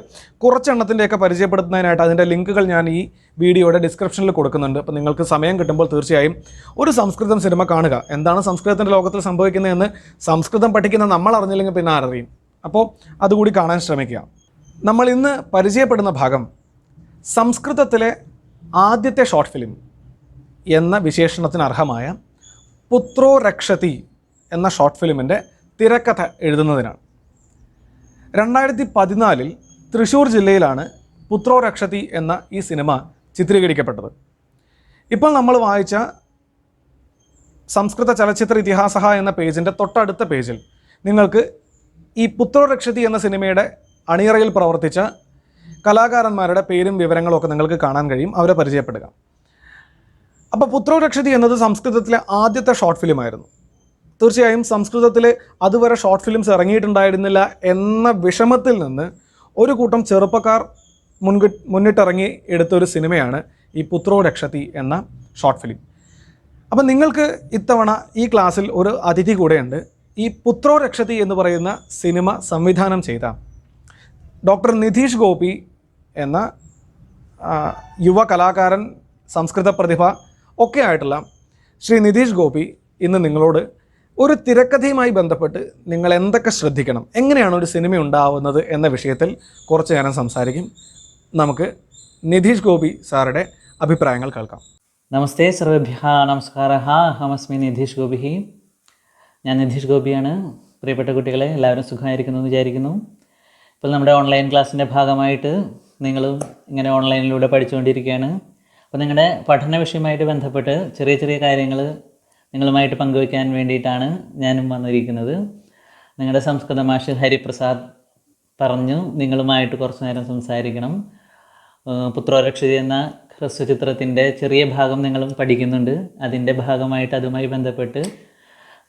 കുറച്ചെണ്ണത്തിൻ്റെയൊക്കെ പരിചയപ്പെടുത്തുന്നതിനായിട്ട് അതിൻ്റെ ലിങ്കുകൾ ഞാൻ ഈ വീഡിയോയുടെ ഡിസ്ക്രിപ്ഷനിൽ കൊടുക്കുന്നുണ്ട്. അപ്പോൾ നിങ്ങൾക്ക് സമയം കിട്ടുമ്പോൾ തീർച്ചയായും ഒരു സംസ്കൃതം സിനിമ കാണുക. എന്താണ് സംസ്കൃതത്തിൻ്റെ ലോകത്തിൽ സംഭവിക്കുന്നതെന്ന് സംസ്കൃതം പഠിക്കുന്ന നമ്മൾ അറിഞ്ഞില്ലെങ്കിൽ പിന്നെ ആരറിയും? അപ്പോൾ അതുകൂടി കാണാൻ ശ്രമിക്കുക. നമ്മൾ ഇന്ന് പരിചയപ്പെടുന്ന ഭാഗം സംസ്കൃതത്തിലെ ആദ്യത്തെ ഷോർട്ട് ഫിലിം എന്ന വിശേഷണത്തിന് അർഹമായ പുത്രോ രക്ഷതി എന്ന ഷോർട്ട് ഫിലിമിൻ്റെ തിരക്കഥ എഴുതുന്നതിനാണ്. 2014 തൃശ്ശൂർ ജില്ലയിലാണ് പുത്രോ രക്ഷതി എന്ന ഈ സിനിമ ചിത്രീകരിക്കപ്പെട്ടത്. ഇപ്പോൾ നമ്മൾ വായിച്ച സംസ്കൃത ചലച്ചിത്ര ഇതിഹാസ എന്ന പേജിൻ്റെ തൊട്ടടുത്ത പേജിൽ നിങ്ങൾക്ക് ഈ പുത്രോ രക്ഷതി എന്ന സിനിമയുടെ അണിയറയിൽ പ്രവർത്തിച്ച കലാകാരന്മാരുടെ പേരും വിവരങ്ങളും ഒക്കെ നിങ്ങൾക്ക് കാണാൻ കഴിയും. അവരെ പരിചയപ്പെടുക. അപ്പോൾ പുത്രോ രക്ഷതി എന്നത് സംസ്കൃതത്തിലെ ആദ്യത്തെ ഷോർട്ട് ഫിലിമായിരുന്നു. തീർച്ചയായും സംസ്കൃതത്തിൽ അതുവരെ ഷോർട്ട് ഫിലിംസ് ഇറങ്ങിയിട്ടുണ്ടായിരുന്നില്ല എന്ന വിഷമത്തിൽ നിന്ന് ഒരു കൂട്ടം ചെറുപ്പക്കാർ മുന്നിട്ടിറങ്ങി എടുത്തൊരു സിനിമയാണ് ഈ പുത്രോ രക്ഷതി എന്ന ഷോർട്ട് ഫിലിം. അപ്പം നിങ്ങൾക്ക് ഇത്തവണ ഈ ക്ലാസ്സിൽ ഒരു അതിഥി കൂടെയുണ്ട്. ഈ പുത്രോ രക്ഷതി എന്ന് പറയുന്ന സിനിമ സംവിധാനം ചെയ്ത ഡോക്ടർ നിധീഷ് ഗോപി എന്ന യുവ കലാകാരൻ, സംസ്കൃത പ്രതിഭ ഒക്കെ ആയിട്ടുള്ള ശ്രീ നിധീഷ് ഗോപി ഇന്ന് നിങ്ങളോട് ഒരു തിരക്കഥയുമായി ബന്ധപ്പെട്ട് നിങ്ങൾ എന്തൊക്കെ ശ്രദ്ധിക്കണം, എങ്ങനെയാണ് ഒരു സിനിമ ഉണ്ടാവുന്നത് എന്ന വിഷയത്തിൽ കുറച്ച് നേരം സംസാരിക്കും. നമുക്ക് നിധീഷ് ഗോപി സാറുടെ അഭിപ്രായങ്ങൾ കേൾക്കാം. നമസ്തേ സർവേഭ്യഃ നമസ്കാരഃ. അഹമസ്മി നിധീഷ് ഗോപി. ഞാൻ നിധീഷ് ഗോപിയാണ്. പ്രിയപ്പെട്ട കുട്ടികളെ, എല്ലാവരും സുഖമായിരിക്കുന്നു എന്ന് വിചാരിക്കുന്നു. ഇപ്പോൾ നമ്മുടെ ഓൺലൈൻ ക്ലാസ്സിൻ്റെ ഭാഗമായിട്ട് നിങ്ങളും ഇങ്ങനെ ഓൺലൈനിലൂടെ പഠിച്ചുകൊണ്ടിരിക്കുകയാണ്. അപ്പോൾ നിങ്ങളുടെ പഠന വിഷയമായിട്ട് ബന്ധപ്പെട്ട് ചെറിയ ചെറിയ കാര്യങ്ങൾ നിങ്ങളുമായിട്ട് പങ്കുവയ്ക്കാൻ വേണ്ടിയിട്ടാണ് ഞാനും വന്നിരിക്കുന്നത്. നിങ്ങളുടെ സംസ്കൃത മാഷ് ഹരിപ്രസാദ് പറഞ്ഞു നിങ്ങളുമായിട്ട് കുറച്ച് നേരം സംസാരിക്കണം. പുത്രോ രക്ഷതി എന്ന ഹ്രസ്വചിത്രത്തിൻ്റെ ചെറിയ ഭാഗം നിങ്ങളും പഠിക്കുന്നുണ്ട്. അതിൻ്റെ ഭാഗമായിട്ട് അതുമായി ബന്ധപ്പെട്ട്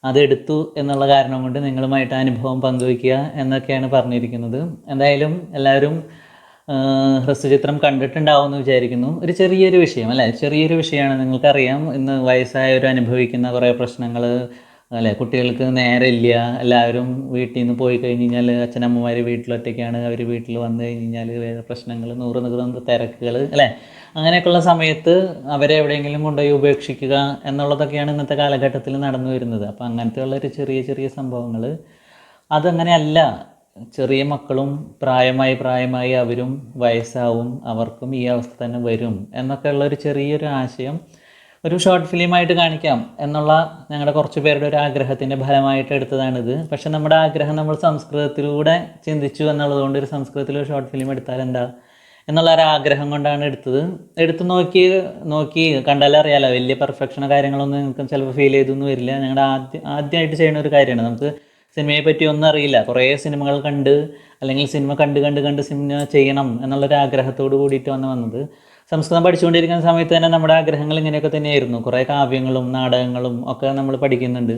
അതെടുത്തു എന്നുള്ള കാരണം കൊണ്ട് നിങ്ങളുമായിട്ട് അനുഭവം പങ്കുവയ്ക്കുക എന്നൊക്കെയാണ് പറഞ്ഞിരിക്കുന്നത്. എന്തായാലും എല്ലാവരും ഹ്രസ്വചിത്രം കണ്ടിട്ടുണ്ടാവുമെന്ന് വിചാരിക്കുന്നു. ഒരു ചെറിയൊരു വിഷയം അല്ലേ, ചെറിയൊരു വിഷയമാണ്. നിങ്ങൾക്കറിയാം, ഇന്ന് വയസ്സായവർ അനുഭവിക്കുന്ന കുറേ പ്രശ്നങ്ങൾ അല്ലേ, കുട്ടികൾക്ക് നേരമില്ല, എല്ലാവരും വീട്ടിൽ നിന്ന് പോയി കഴിഞ്ഞ് കഴിഞ്ഞാൽ അച്ഛനമ്മമാർ വീട്ടിലൊറ്റയ്ക്കാണ്, അവർ വീട്ടിൽ വന്നു കഴിഞ്ഞ് കഴിഞ്ഞാൽ വേറെ പ്രശ്നങ്ങൾ, നൂറ് തിരക്കുകൾ അല്ലേ, അങ്ങനെയൊക്കെയുള്ള സമയത്ത് അവരെ എവിടെയെങ്കിലും കൊണ്ടുപോയി ഉപേക്ഷിക്കുക എന്നുള്ളതൊക്കെയാണ് ഇന്നത്തെ കാലഘട്ടത്തിൽ നടന്നു വരുന്നത്. അപ്പോൾ അങ്ങനത്തെ ഉള്ളൊരു ചെറിയ ചെറിയ സംഭവങ്ങൾ അതങ്ങനെയല്ല. ചെറിയ മക്കളും പ്രായമായി അവരും വയസ്സാവും, അവർക്കും ഈ അവസ്ഥ തന്നെ വരും എന്നൊക്കെ ഉള്ളൊരു ചെറിയൊരു ആശയം ഒരു ഷോർട്ട് ഫിലിമായിട്ട് കാണിക്കാം എന്നുള്ള ഞങ്ങളുടെ കുറച്ച് പേരുടെ ഒരു ആഗ്രഹത്തിൻ്റെ ഫലമായിട്ട് എടുത്തതാണിത്. പക്ഷെ നമ്മുടെ ആഗ്രഹം നമ്മൾ സംസ്കൃതത്തിലൂടെ ചിന്തിച്ചു എന്നുള്ളതുകൊണ്ട് ഒരു സംസ്കൃതത്തിലൊരു ഷോർട്ട് ഫിലിം എടുത്താൽ എന്താ എന്നുള്ള ഒരു ആഗ്രഹം കൊണ്ടാണ് എടുത്ത് നോക്കി കണ്ടാലേ അറിയാലോ. വലിയ പെർഫെക്ഷനോ കാര്യങ്ങളൊന്നും നിങ്ങൾക്ക് ചിലപ്പോൾ ഫീൽ ചെയ്തൊന്നും വരില്ല. ഞങ്ങളുടെ ആദ്യമായിട്ട് ചെയ്യുന്ന ഒരു കാര്യമാണ്. നമുക്ക് സിനിമയെ പറ്റി ഒന്നും അറിയില്ല, കുറേ സിനിമകൾ കണ്ട് അല്ലെങ്കിൽ സിനിമ കണ്ട് സിനിമ ചെയ്യണം എന്നുള്ളൊരു ആഗ്രഹത്തോട് കൂടിയിട്ട് വന്നത്. സംസ്കൃതം പഠിച്ചുകൊണ്ടിരിക്കുന്ന സമയത്ത് തന്നെ നമ്മുടെ ആഗ്രഹങ്ങൾ ഇങ്ങനെയൊക്കെ തന്നെയായിരുന്നു. കുറേ കാവ്യങ്ങളും നാടകങ്ങളും ഒക്കെ നമ്മൾ പഠിക്കുന്നുണ്ട്.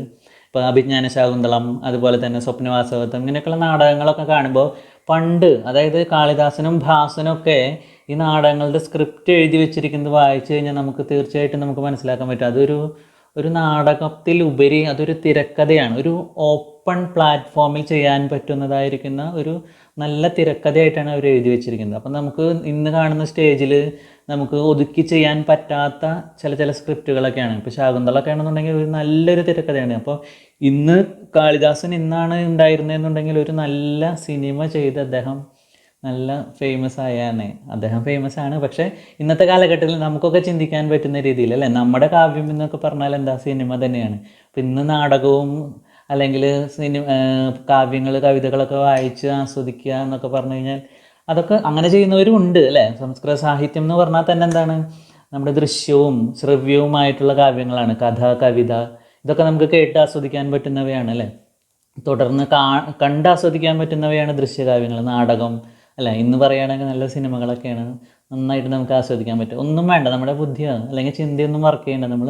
ഇപ്പോൾ അഭിജ്ഞാന ശാകുന്തളം, അതുപോലെ തന്നെ സ്വപ്നവാസവത്വം, ഇങ്ങനെയൊക്കെയുള്ള നാടകങ്ങളൊക്കെ കാണുമ്പോൾ പണ്ട്, അതായത് കാളിദാസനും ഭാസനും ഒക്കെ ഈ നാടകങ്ങളുടെ സ്ക്രിപ്റ്റ് എഴുതി വെച്ചിരിക്കുന്നത് വായിച്ചു കഴിഞ്ഞാൽ നമുക്ക് തീർച്ചയായിട്ടും നമുക്ക് മനസ്സിലാക്കാൻ പറ്റും ഒരു നാടകത്തിൽ ഉപരി അതൊരു തിരക്കഥയാണ്. ഒരു ഓപ്പൺ പ്ലാറ്റ്ഫോമിൽ ചെയ്യാൻ പറ്റുന്നതായിരിക്കുന്ന ഒരു നല്ല തിരക്കഥയായിട്ടാണ് അവർ എഴുതി വെച്ചിരിക്കുന്നത്. അപ്പം നമുക്ക് ഇന്ന് കാണുന്ന സ്റ്റേജിൽ നമുക്ക് ഒതുക്കി ചെയ്യാൻ പറ്റാത്ത ചില സ്ക്രിപ്റ്റുകളൊക്കെയാണ്. ഇപ്പോൾ ശാകുന്തളമൊക്കെ ആണെന്നുണ്ടെങ്കിൽ ഒരു നല്ലൊരു തിരക്കഥയാണ്. അപ്പോൾ ഇന്ന് കാളിദാസൻ ഇന്നാണ് ഉണ്ടായിരുന്നതെന്നുണ്ടെങ്കിൽ ഒരു നല്ല സിനിമ ചെയ്ത് അദ്ദേഹം നല്ല ഫേമസ് ആയാണ്. അദ്ദേഹം ഫേമസ് ആണ്. പക്ഷേ ഇന്നത്തെ കാലഘട്ടത്തിൽ നമുക്കൊക്കെ ചിന്തിക്കാൻ പറ്റുന്ന രീതിയിൽ അല്ലേ, നമ്മുടെ കാവ്യം എന്നൊക്കെ പറഞ്ഞാൽ എന്താ, സിനിമ തന്നെയാണ്. അപ്പം ഇന്ന് നാടകവും അല്ലെങ്കിൽ കാവ്യങ്ങൾ കവിതകളൊക്കെ വായിച്ച് ആസ്വദിക്കുക എന്നൊക്കെ പറഞ്ഞു കഴിഞ്ഞാൽ അതൊക്കെ അങ്ങനെ ചെയ്യുന്നവരും ഉണ്ട് അല്ലേ. സംസ്കൃത സാഹിത്യം എന്ന് പറഞ്ഞാൽ തന്നെ എന്താണ്, നമ്മുടെ ദൃശ്യവും ശ്രവ്യവുമായിട്ടുള്ള കാവ്യങ്ങളാണ്. കഥ, കവിത ഇതൊക്കെ നമുക്ക് കേട്ട് ആസ്വദിക്കാൻ പറ്റുന്നവയാണ് അല്ലേ. തുടർന്ന് കണ്ട് ആസ്വദിക്കാൻ പറ്റുന്നവയാണ് ദൃശ്യകാവ്യങ്ങൾ, നാടകം അല്ല. ഇന്ന് പറയുകയാണെങ്കിൽ നല്ല സിനിമകളൊക്കെയാണ് നന്നായിട്ട് നമുക്ക് ആസ്വദിക്കാൻ പറ്റും. ഒന്നും വേണ്ട, നമ്മുടെ ബുദ്ധിയോ അല്ലെങ്കിൽ ചിന്തയൊന്നും വർക്ക് ചെയ്യേണ്ട, നമ്മൾ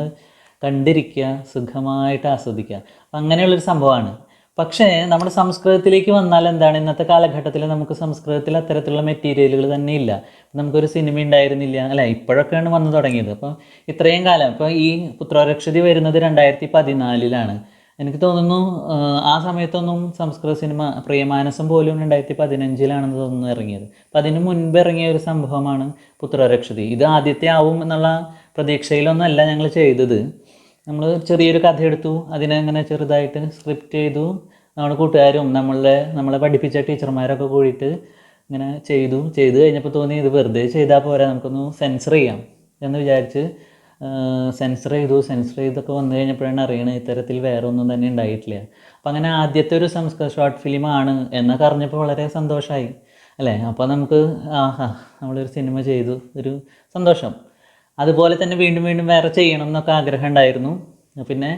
കണ്ടിരിക്കുക, സുഖമായിട്ട് ആസ്വദിക്കുക. അപ്പം അങ്ങനെയുള്ളൊരു സംഭവമാണ്. പക്ഷേ നമ്മുടെ സംസ്കൃതത്തിലേക്ക് വന്നാൽ എന്താണ്, ഇന്നത്തെ കാലഘട്ടത്തിൽ നമുക്ക് സംസ്കൃതത്തിൽ അത്തരത്തിലുള്ള മെറ്റീരിയലുകൾ തന്നെ ഇല്ല. നമുക്കൊരു സിനിമ ഉണ്ടായിരുന്നില്ല അല്ലേ, ഇപ്പോഴൊക്കെയാണ് വന്നു തുടങ്ങിയത്. അപ്പോൾ ഇത്രയും കാലം, ഇപ്പോൾ ഈ പുത്രോരക്ഷതി വരുന്നത് 2014 എനിക്ക് തോന്നുന്നു. ആ സമയത്തൊന്നും സംസ്കൃത സിനിമ പ്രിയമാനസം പോലും 2015 തോന്നുന്നു ഇറങ്ങിയത്. അപ്പം അതിന് മുൻപ് ഇറങ്ങിയ ഒരു സംഭവമാണ് പുത്രരക്ഷതി. ഇത് ആദ്യത്തെ ആവും എന്നുള്ള പ്രതീക്ഷയിലൊന്നുമല്ല ഞങ്ങൾ ചെയ്തത്. നമ്മൾ ചെറിയൊരു കഥ എടുത്തു, അതിനെ അങ്ങനെ ചെറുതായിട്ട് സ്ക്രിപ്റ്റ് ചെയ്തു. നമ്മുടെ കൂട്ടുകാരും നമ്മളെ പഠിപ്പിച്ച ടീച്ചർമാരൊക്കെ കൂടിയിട്ട് ഇങ്ങനെ ചെയ്തു കഴിഞ്ഞപ്പോൾ തോന്നി ഇത് വെറുതെ ചെയ്താൽ പോരാ, നമുക്കൊന്ന് സെൻസർ ചെയ്യാം എന്ന് വിചാരിച്ച് സെൻസർ ചെയ്തൊക്കെ വന്നു കഴിഞ്ഞപ്പോഴാണ് അറിയണത് ഇത്തരത്തിൽ വേറെ ഒന്നും തന്നെ ഉണ്ടായിട്ടില്ല. അപ്പം അങ്ങനെ ആദ്യത്തെ ഒരു സംസ്കൃത ഷോർട്ട് ഫിലിമാണ് എന്നൊക്കെ അറിഞ്ഞപ്പോൾ വളരെ സന്തോഷമായി അല്ലേ. അപ്പോൾ നമുക്ക് നമ്മളൊരു സിനിമ ചെയ്തു, ഒരു സന്തോഷം. അതുപോലെ തന്നെ വീണ്ടും വീണ്ടും വേറെ ചെയ്യണം എന്നൊക്കെ ആഗ്രഹം ഉണ്ടായിരുന്നു. പിന്നെ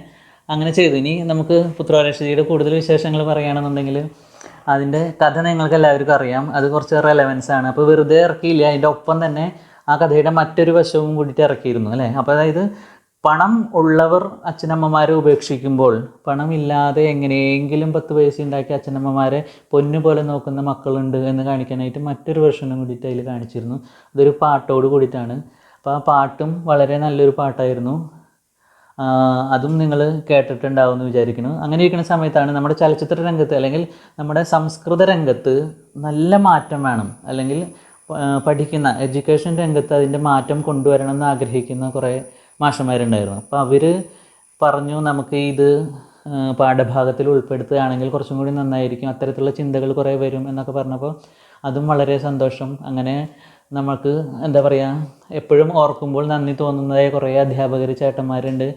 അങ്ങനെ ചെയ്തു. ഇനി നമുക്ക് പുത്രോരക്ഷതിയുടെ കൂടുതൽ വിശേഷങ്ങൾ പറയുകയാണെന്നുണ്ടെങ്കിൽ അതിൻ്റെ കഥ നിങ്ങൾക്ക് എല്ലാവർക്കും അറിയാം, അത് കുറച്ച് റെലവൻസ് ആണ്. അപ്പോൾ വെറുതെ ഇറക്കിയില്ല, അതിൻ്റെ ഒപ്പം തന്നെ ആ കഥയുടെ മറ്റൊരു വശവും കൂടിയിട്ട് ഇറക്കിയിരുന്നു അല്ലേ. അപ്പോൾ അതായത് പണം ഉള്ളവർ അച്ഛനമ്മമാരെ ഉപേക്ഷിക്കുമ്പോൾ പണമില്ലാതെ എങ്ങനെയെങ്കിലും 10 പൈസ ഉണ്ടാക്കി അച്ഛനമ്മമാരെ പൊന്നുപോലെ നോക്കുന്ന മക്കളുണ്ട് എന്ന് കാണിക്കാനായിട്ട് മറ്റൊരു വെർഷനും കൂടിയിട്ട് അതിൽ കാണിച്ചിരുന്നു. അതൊരു പാട്ടോട് കൂടിയിട്ടാണ്. അപ്പോൾ ആ പാട്ടും വളരെ നല്ലൊരു പാട്ടായിരുന്നു. അതും നിങ്ങൾ കേട്ടിട്ടുണ്ടാവും എന്ന് വിചാരിക്കുന്നു. അങ്ങനെ ഇരിക്കുന്ന സമയത്താണ് നമ്മുടെ ചലച്ചിത്ര രംഗത്ത് അല്ലെങ്കിൽ നമ്മുടെ സംസ്കൃത രംഗത്ത് നല്ല മാറ്റം വേണം, അല്ലെങ്കിൽ പഠിക്കുന്ന എഡ്യൂക്കേഷൻ രംഗത്ത് അതിൻ്റെ മാറ്റം കൊണ്ടുവരണം എന്ന് ആഗ്രഹിക്കുന്ന കുറേ മാഷന്മാരുണ്ടായിരുന്നു. അപ്പോൾ അവർ പറഞ്ഞു നമുക്ക് ഇത് പാഠഭാഗത്തിൽ ഉൾപ്പെടുത്തുകയാണെങ്കിൽ കുറച്ചും കൂടി നന്നായിരിക്കും, അത്തരത്തിലുള്ള ചിന്തകൾ കുറേ വരും എന്നൊക്കെ പറഞ്ഞപ്പോൾ അതും വളരെ സന്തോഷം. അങ്ങനെ നമുക്ക് എന്താ പറയുക, എപ്പോഴും ഓർക്കുമ്പോൾ നന്ദി തോന്നുന്നതായ കുറേ അധ്യാപകർ ചേട്ടന്മാരുണ്ട്.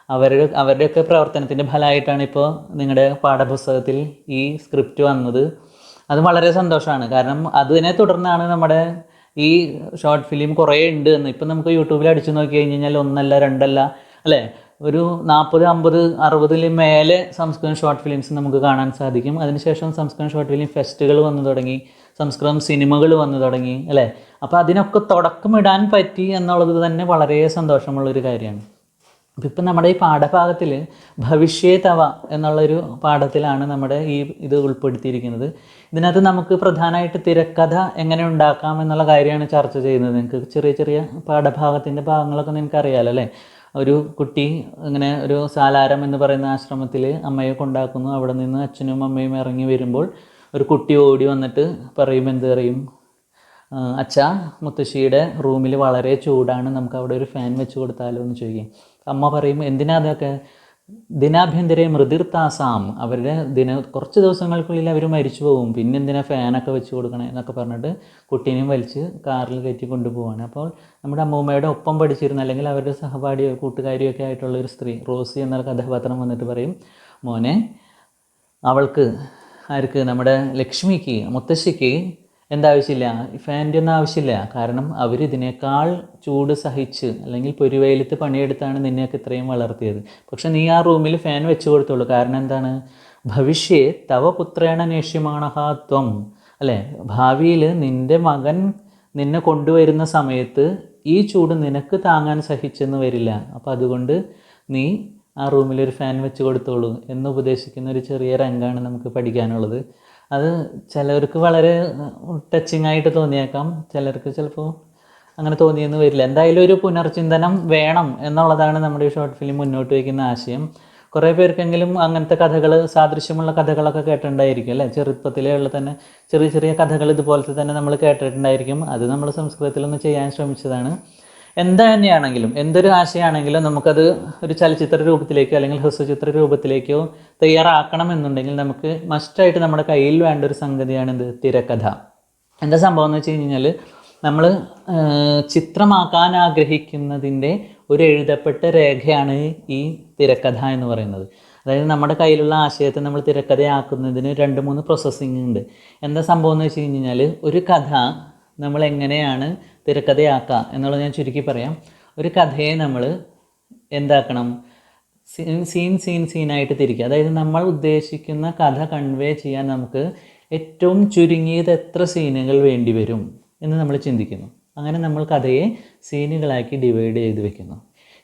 അവരുടെയൊക്കെ പ്രവർത്തനത്തിൻ്റെ ഫലമായിട്ടാണ് ഇപ്പോൾ നിങ്ങളുടെ പാഠപുസ്തകത്തിൽ ഈ സ്ക്രിപ്റ്റ് വന്നത്. അത് വളരെ സന്തോഷമാണ്. കാരണം അതിനെ തുടർന്നാണ് നമ്മുടെ ഈ ഷോർട്ട് ഫിലിം കുറേ ഉണ്ട് എന്ന് ഇപ്പം നമുക്ക് യൂട്യൂബിൽ അടിച്ചു നോക്കി കഴിഞ്ഞാൽ 1 അല്ല 2 അല്ല അല്ലേ, ഒരു 40, 50, 60 മേലെ സംസ്കൃതം ഷോർട്ട് ഫിലിംസ് നമുക്ക് കാണാൻ സാധിക്കും. അതിനുശേഷം സംസ്കൃതം ഷോർട്ട് ഫിലിം ഫെസ്റ്റുകൾ വന്നു തുടങ്ങി, സംസ്കൃതം സിനിമകൾ വന്നു തുടങ്ങി അല്ലേ. അപ്പോൾ അതിനൊക്കെ തുടക്കമിടാൻ പറ്റി എന്നുള്ളത് തന്നെ വളരെ സന്തോഷമുള്ളൊരു കാര്യമാണ്. അപ്പോൾ ഇപ്പം നമ്മുടെ ഈ പാഠഭാഗത്തിൽ ഭവിഷ്യേ തവ എന്നുള്ളൊരു പാഠത്തിലാണ് നമ്മുടെ ഇത് ഉൾപ്പെടുത്തിയിരിക്കുന്നത്. ഇതിനകത്ത് നമുക്ക് പ്രധാനമായിട്ട് തിരക്കഥ എങ്ങനെ ഉണ്ടാക്കാം എന്നുള്ള കാര്യമാണ് ചർച്ച ചെയ്യുന്നത്. നിങ്ങൾക്ക് ചെറിയ ചെറിയ പാഠഭാഗത്തിൻ്റെ ഭാഗങ്ങളൊക്കെ നിങ്ങൾക്ക് അറിയാമല്ലോ അല്ലേ. ഒരു കുട്ടി ഇങ്ങനെ ഒരു സാലാരം എന്ന് പറയുന്ന ആശ്രമത്തിൽ അമ്മയെ കൊണ്ടാക്കുന്നു. അവിടെ നിന്ന് അച്ഛനും അമ്മയും ഇറങ്ങി വരുമ്പോൾ ഒരു കുട്ടി ഓടി വന്നിട്ട് പറയും, എന്ത് പറയും, അച്ഛാ മുത്തശ്ശിയുടെ റൂമിൽ വളരെ ചൂടാണ്, നമുക്ക് അവിടെ ഒരു ഫാൻ വെച്ച് കൊടുത്താലോ എന്ന് ചോദിക്കും. അമ്മ പറയും, എന്തിനാ അതൊക്കെ, ദിനാഭ്യന്തരെ മൃതിർത്താസാം, അവരുടെ കുറച്ച് ദിവസങ്ങൾക്കുള്ളിൽ അവർ മരിച്ചു പോകും, പിന്നെ എന്തിനാ ഫാനൊക്കെ വെച്ച് കൊടുക്കണേ എന്നൊക്കെ പറഞ്ഞിട്ട് കുട്ടീനെയും വലിച്ച് കാറിൽ കയറ്റി കൊണ്ടുപോവാണ്. അപ്പോൾ നമ്മുടെ അമ്മൂമ്മയുടെ ഒപ്പം പഠിച്ചിരുന്ന അല്ലെങ്കിൽ അവരുടെ സഹപാഠിയോ കൂട്ടുകാരിയോ ഒക്കെ ആയിട്ടുള്ള ഒരു സ്ത്രീ റോസി എന്ന കഥാപാത്രം വന്നിട്ട് പറയും, മോനെ, അവൾക്ക് ആർക്ക്, നമ്മുടെ ലക്ഷ്മിക്ക് മുത്തശ്ശിക്ക് എന്താവശ്യമില്ല, ഫാൻ്റെ ഒന്നും ആവശ്യമില്ല. കാരണം അവരിതിനേക്കാൾ ചൂട് സഹിച്ച് അല്ലെങ്കിൽ പൊരുവെയിലത്ത് പണിയെടുത്താണ് നിന്നെയൊക്കെ ഇത്രയും വളർത്തിയത്. പക്ഷെ നീ ആ റൂമിൽ ഫാൻ വെച്ച് കൊടുത്തോളൂ. കാരണം എന്താണ്, ഭവിഷ്യേ തവ പുത്രേണ നേഷ്യമാണഹാത്വം അല്ലേ, ഭാവിയിൽ നിൻ്റെ മകൻ നിന്നെ കൊണ്ടുവരുന്ന സമയത്ത് ഈ ചൂട് നിനക്ക് താങ്ങാൻ സഹിച്ചെന്ന് വരില്ല. അപ്പോൾ അതുകൊണ്ട് നീ ആ റൂമിലൊരു ഫാൻ വെച്ച് കൊടുത്തോളൂ എന്ന് ഉപദേശിക്കുന്ന ഒരു ചെറിയ രംഗമാണ് നമുക്ക് പഠിക്കാനുള്ളത്. അത് ചിലർക്ക് വളരെ ടച്ചിങ് ആയിട്ട് തോന്നിയേക്കാം, ചിലർക്ക് ചിലപ്പോൾ അങ്ങനെ തോന്നിയെന്ന് വരില്ല. എന്തായാലും ഒരു പുനർചിന്തനം വേണം എന്നുള്ളതാണ് നമ്മുടെ ഈ ഷോർട്ട് ഫിലിം മുന്നോട്ട് വയ്ക്കുന്ന ആശയം. കുറേ പേർക്കെങ്കിലും അങ്ങനത്തെ കഥകൾ, സാദൃശ്യമുള്ള കഥകളൊക്കെ കേട്ടിട്ടുണ്ടായിരിക്കും അല്ലേ. ചെറുപ്പത്തിലേ ഉള്ള തന്നെ ചെറിയ ചെറിയ കഥകൾ ഇതുപോലത്തെ തന്നെ നമ്മൾ കേട്ടിട്ടുണ്ടായിരിക്കും. അത് നമ്മൾ സംസ്കൃതത്തിലൊന്ന് ചെയ്യാൻ ശ്രമിച്ചതാണ്. എന്താ തന്നെയാണെങ്കിലും, എന്തൊരു ആശയമാണെങ്കിലും നമുക്കത് ഒരു ചലച്ചിത്ര രൂപത്തിലേക്കോ അല്ലെങ്കിൽ ഹ്രസ്വചിത്ര രൂപത്തിലേക്കോ തയ്യാറാക്കണമെന്നുണ്ടെങ്കിൽ നമുക്ക് മസ്റ്റായിട്ട് നമ്മുടെ കയ്യിൽ വേണ്ട ഒരു സംഗതിയാണ് എന്ത്, തിരക്കഥ. എന്താ സംഭവം എന്ന് വെച്ച് കഴിഞ്ഞാൽ, നമ്മൾ ചിത്രമാക്കാൻ ആഗ്രഹിക്കുന്നതിൻ്റെ ഒരു എഴുതപ്പെട്ട രേഖയാണ് ഈ തിരക്കഥ എന്ന് പറയുന്നത്. അതായത് നമ്മുടെ കയ്യിലുള്ള ആശയത്തെ നമ്മൾ തിരക്കഥയാക്കുന്നതിന് 2-3 പ്രോസസ്സിങ് ഉണ്ട്. എന്താ സംഭവം എന്ന് വെച്ച് കഴിഞ്ഞാൽ, ഒരു കഥ നമ്മൾ എങ്ങനെയാണ് തിരക്കഥയാക്കുക എന്നുള്ളത് ഞാൻ ചുരുക്കി പറയാം. ഒരു കഥയെ നമ്മൾ എന്താക്കണം, സീനായിട്ട് തിരിക്കുക. അതായത് നമ്മൾ ഉദ്ദേശിക്കുന്ന കഥ കൺവേ ചെയ്യാൻ നമുക്ക് ഏറ്റവും ചുരുങ്ങിയത് എത്ര സീനുകൾ വേണ്ടി വരും എന്ന് നമ്മൾ ചിന്തിക്കുന്നു. അങ്ങനെ നമ്മൾ കഥയെ സീനുകളാക്കി ഡിവൈഡ് ചെയ്ത് വെക്കുന്നു.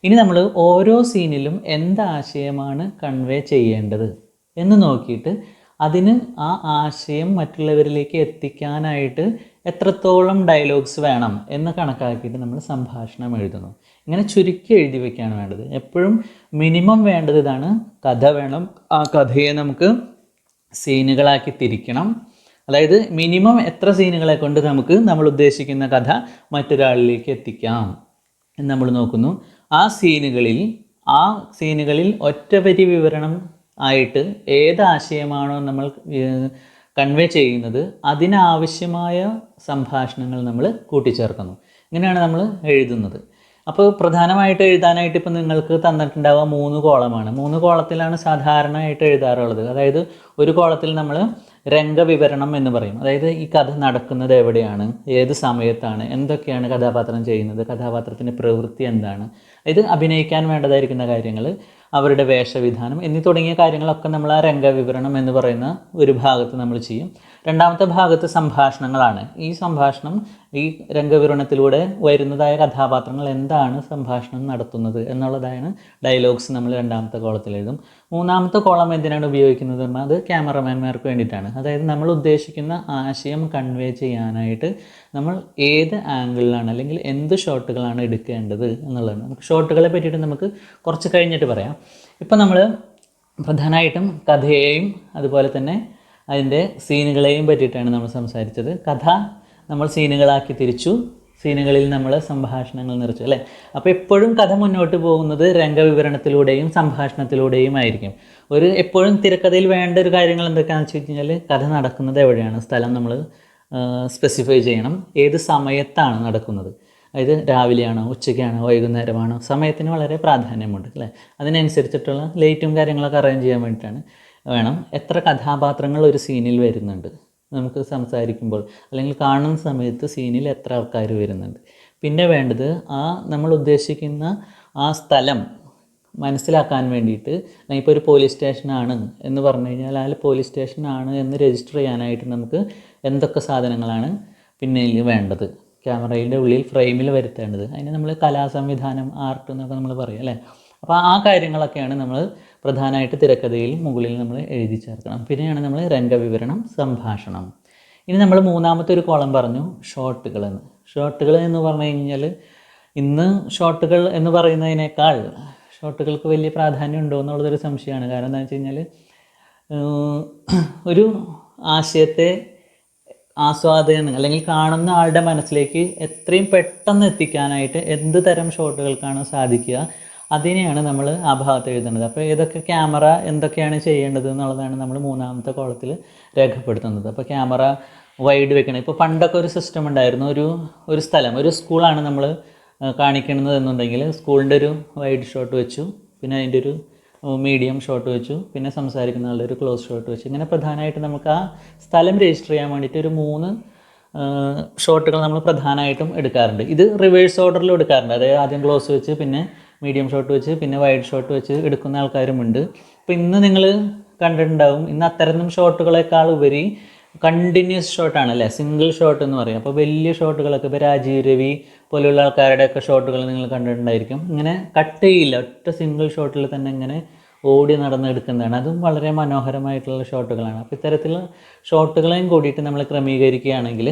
ഇനി നമ്മൾ ഓരോ സീനിലും എന്താശയമാണ് കൺവേ ചെയ്യേണ്ടത് എന്ന് നോക്കിയിട്ട് അതിന് ആ ആശയം മറ്റുള്ളവരിലേക്ക് എത്തിക്കാനായിട്ട് എത്രത്തോളം ഡയലോഗ്സ് വേണം എന്ന് കണക്കാക്കിയിട്ട് നമ്മൾ സംഭാഷണം എഴുതുന്നു. ഇങ്ങനെ ചുരുക്കി എഴുതി വയ്ക്കുകയാണ് വേണ്ടത്. എപ്പോഴും മിനിമം വേണ്ടത് ഇതാണ്, കഥ വേണം. ആ കഥയെ നമുക്ക് സീനുകളാക്കി തിരിക്കണം. അതായത് മിനിമം എത്ര സീനുകളെ കൊണ്ട് നമുക്ക് നമ്മൾ ഉദ്ദേശിക്കുന്ന കഥ മറ്റൊരാളിലേക്ക് എത്തിക്കാം എന്ന് നമ്മൾ നോക്കുന്നു. ആ സീനുകളിൽ ഒറ്റവരി വിവരണം ആയിട്ട് ഏത് ആശയമാണോ നമ്മൾ കൺവേ ചെയ്യുന്നത് അതിനാവശ്യമായ സംഭാഷണങ്ങൾ നമ്മൾ കൂട്ടിച്ചേർക്കുന്നു. ഇങ്ങനെയാണ് നമ്മൾ എഴുതുന്നത്. അപ്പോൾ പ്രധാനമായിട്ട് എഴുതാനായിട്ട് ഇപ്പോൾ നിങ്ങൾക്ക് തന്നിട്ടുണ്ടാവുക 3 കോളമാണ്. 3 കോളത്തിലാണ് സാധാരണയായിട്ട് എഴുതാറുള്ളത്. അതായത് ഒരു കോളത്തിൽ നമ്മൾ രംഗവിവരണം എന്ന് പറയും. അതായത് ഈ കഥ നടക്കുന്നത് എവിടെയാണ്, ഏത് സമയത്താണ്, എന്തൊക്കെയാണ് കഥാപാത്രം ചെയ്യുന്നത്, കഥാപാത്രത്തിൻ്റെ പ്രവൃത്തി എന്താണ്, ഇത് അഭിനയിക്കാൻ വേണ്ടതായിരിക്കുന്ന കാര്യങ്ങൾ, അവരുടെ വേഷവിധാനം എന്നീ തുടങ്ങിയ കാര്യങ്ങളൊക്കെ നമ്മൾ ആ രംഗവിവരണം എന്ന് പറയുന്ന ഒരു ഭാഗത്ത് നമ്മൾ ചെയ്യും. രണ്ടാമത്തെ ഭാഗത്ത് സംഭാഷണങ്ങളാണ്. ഈ സംഭാഷണം, ഈ രംഗവിവരണത്തിലൂടെ വരുന്നതായ കഥാപാത്രങ്ങൾ എന്താണ് സംഭാഷണം നടത്തുന്നത് എന്നുള്ളതാണ് ഡയലോഗ്സ് നമ്മൾ രണ്ടാമത്തെ കോളത്തിൽ എഴുതും. മൂന്നാമത്തെ കോളം എന്തിനാണ് ഉപയോഗിക്കുന്നത് പറഞ്ഞാൽ അത് ക്യാമറമാൻമാർക്ക് വേണ്ടിയിട്ടാണ്. അതായത് നമ്മൾ ഉദ്ദേശിക്കുന്ന ആശയം കൺവേ ചെയ്യാനായിട്ട് നമ്മൾ ഏത് ആംഗിളിലാണ് അല്ലെങ്കിൽ എന്ത് ഷോട്ടുകളാണ് എടുക്കേണ്ടത് എന്നുള്ളതാണ്. നമുക്ക് ഷോട്ടുകളെ പറ്റിയിട്ട് നമുക്ക് കുറച്ച് കഴിഞ്ഞിട്ട് പറയാം. ഇപ്പം നമ്മൾ പ്രധാനമായിട്ടും കഥയെയും അതുപോലെ തന്നെ അതിൻ്റെ സീനുകളെയും പറ്റിയിട്ടാണ് നമ്മൾ സംസാരിച്ചത്. കഥ നമ്മൾ സീനുകളാക്കി തിരിച്ചു, സീനുകളിൽ നമ്മൾ സംഭാഷണങ്ങൾ നിറച്ചു, അല്ലേ? അപ്പോൾ എപ്പോഴും കഥ മുന്നോട്ട് പോകുന്നത് രംഗവിവരണത്തിലൂടെയും സംഭാഷണത്തിലൂടെയും ആയിരിക്കും. എപ്പോഴും തിരക്കഥയിൽ വേണ്ട ഒരു കാര്യങ്ങൾ എന്തൊക്കെയാണെന്ന് വെച്ച് കഴിഞ്ഞാൽ കഥ നടക്കുന്നത് എവിടെയാണ്, സ്ഥലം നമ്മൾ സ്പെസിഫൈ ചെയ്യണം, ഏത് സമയത്താണ് നടക്കുന്നത്, അതായത് രാവിലെയാണോ ഉച്ചയ്ക്കാണോ വൈകുന്നേരമാണോ, സമയത്തിന് വളരെ പ്രാധാന്യമുണ്ട്, അല്ലേ? അതിനനുസരിച്ചിട്ടുള്ള ലൈറ്റും കാര്യങ്ങളൊക്കെ അറേഞ്ച് ചെയ്യാൻ വേണ്ടിയിട്ടാണ് വേണം. എത്ര കഥാപാത്രങ്ങൾ ഒരു സീനിൽ വരുന്നുണ്ട് നമുക്ക് സംസാരിക്കുമ്പോൾ അല്ലെങ്കിൽ കാണുന്ന സമയത്ത് സീനിൽ എത്ര ആൾക്കാർ വരുന്നുണ്ട്. പിന്നെ വേണ്ടത് നമ്മൾ ഉദ്ദേശിക്കുന്ന ആ സ്ഥലം മനസ്സിലാക്കാൻ വേണ്ടിയിട്ട്, അല്ലെങ്കിൽ ഇപ്പോൾ ഒരു പോലീസ് സ്റ്റേഷനാണ് എന്ന് പറഞ്ഞു കഴിഞ്ഞാൽ ആ പോലീസ് സ്റ്റേഷനാണ് എന്ന് രജിസ്റ്റർ ചെയ്യാനായിട്ട് നമുക്ക് എന്തൊക്കെ സാധനങ്ങളാണ് പിന്നെ വേണ്ടത്, ക്യാമറയുടെ ഉള്ളിൽ ഫ്രെയിമിൽ വരുത്തേണ്ടത്, അതിന് നമ്മൾ കലാസംവിധാനം, ആർട്ട് എന്നൊക്കെ നമ്മൾ പറയും, അല്ലേ? അപ്പോൾ ആ കാര്യങ്ങളൊക്കെയാണ് നമ്മൾ പ്രധാനമായിട്ട് തിരക്കഥയിൽ മുകളിൽ നമ്മൾ എഴുതി ചേർക്കണം. പിന്നെയാണ് നമ്മൾ രംഗവിവരണം, സംഭാഷണം. ഇനി നമ്മൾ മൂന്നാമത്തെ ഒരു കോളം പറഞ്ഞു ഷോട്ടുകൾ എന്ന്. ഷോട്ടുകൾ എന്ന് പറഞ്ഞു കഴിഞ്ഞാൽ ഇന്ന് ഷോട്ടുകൾ എന്ന് പറയുന്നതിനേക്കാൾ ഷോട്ടുകൾക്ക് വലിയ പ്രാധാന്യം ഉണ്ടോ എന്നുള്ളതൊരു സംശയമാണ്. കാരണം എന്താണെന്ന് വെച്ച് കഴിഞ്ഞാൽ ഒരു ആശയത്തെ ആസ്വാദകൻ അല്ലെങ്കിൽ കാണുന്ന ആളുടെ മനസ്സിലേക്ക് എത്രയും പെട്ടെന്ന് എത്തിക്കാനായിട്ട് എന്ത് തരം ഷോട്ടുകൾക്കാണ് സാധിക്കുക അതിനെയാണ് നമ്മൾ ആ ഭാഗത്ത് എഴുതുന്നത്. അപ്പോൾ ഏതൊക്കെ ക്യാമറ എന്തൊക്കെയാണ് ചെയ്യേണ്ടത് എന്നുള്ളതാണ് നമ്മൾ മൂന്നാമത്തെ കോളത്തിൽ രേഖപ്പെടുത്തുന്നത്. അപ്പോൾ ക്യാമറ വൈഡ് വെക്കണം. ഇപ്പോൾ പണ്ടൊക്കെ ഒരു സിസ്റ്റം ഉണ്ടായിരുന്നു, ഒരു സ്ഥലം, ഒരു സ്കൂളാണ് നമ്മൾ കാണിക്കുന്നത് എന്നുണ്ടെങ്കിൽ സ്കൂളിൻ്റെ ഒരു വൈഡ് ഷോട്ട് വെച്ചു, പിന്നെ അതിൻ്റെ ഒരു മീഡിയം ഷോട്ട് വെച്ചു, പിന്നെ സംസാരിക്കുന്ന ആളുടെ ഒരു ക്ലോസ് ഷോട്ട് വെച്ചു. ഇങ്ങനെ പ്രധാനമായിട്ട് നമുക്ക് ആ സ്ഥലം രജിസ്റ്റർ ചെയ്യാൻ വേണ്ടിയിട്ട് ഒരു 3 ഷോട്ടുകൾ നമ്മൾ പ്രധാനമായിട്ടും എടുക്കാറുണ്ട്. ഇത് റിവേഴ്സ് ഓർഡറിൽ എടുക്കാറുണ്ട്. അതായത് ആദ്യം ക്ലോസ് വെച്ച് പിന്നെ മീഡിയം ഷോട്ട് വെച്ച് പിന്നെ വൈഡ് ഷോട്ട് വെച്ച് എടുക്കുന്ന ആൾക്കാരുമുണ്ട്. അപ്പോൾ ഇന്ന് നിങ്ങൾ കണ്ടിട്ടുണ്ടാവും, ഇന്ന് അത്തരം ഷോട്ടുകളെക്കാൾ ഉപരി കണ്ടിന്യൂസ് ഷോട്ടാണ്, അല്ലേ? സിംഗിൾ ഷോട്ട് എന്ന് പറയും. അപ്പോൾ വലിയ ഷോട്ടുകളൊക്കെ ഇപ്പോൾ രാജീവ് രവി പോലെയുള്ള ആൾക്കാരുടെയൊക്കെ ഷോട്ടുകൾ നിങ്ങൾ കണ്ടിട്ടുണ്ടായിരിക്കും. ഇങ്ങനെ കട്ട് ചെയ്യില്ല, ഒറ്റ സിംഗിൾ ഷോട്ടിൽ തന്നെ ഇങ്ങനെ ഓടി നടന്നെടുക്കുന്നതാണ്. അതും വളരെ മനോഹരമായിട്ടുള്ള ഷോട്ടുകളാണ്. അപ്പോൾ ഇത്തരത്തിലുള്ള ഷോട്ടുകളെയും കൂടിയിട്ട് നമ്മൾ ക്രമീകരിക്കുകയാണെങ്കിൽ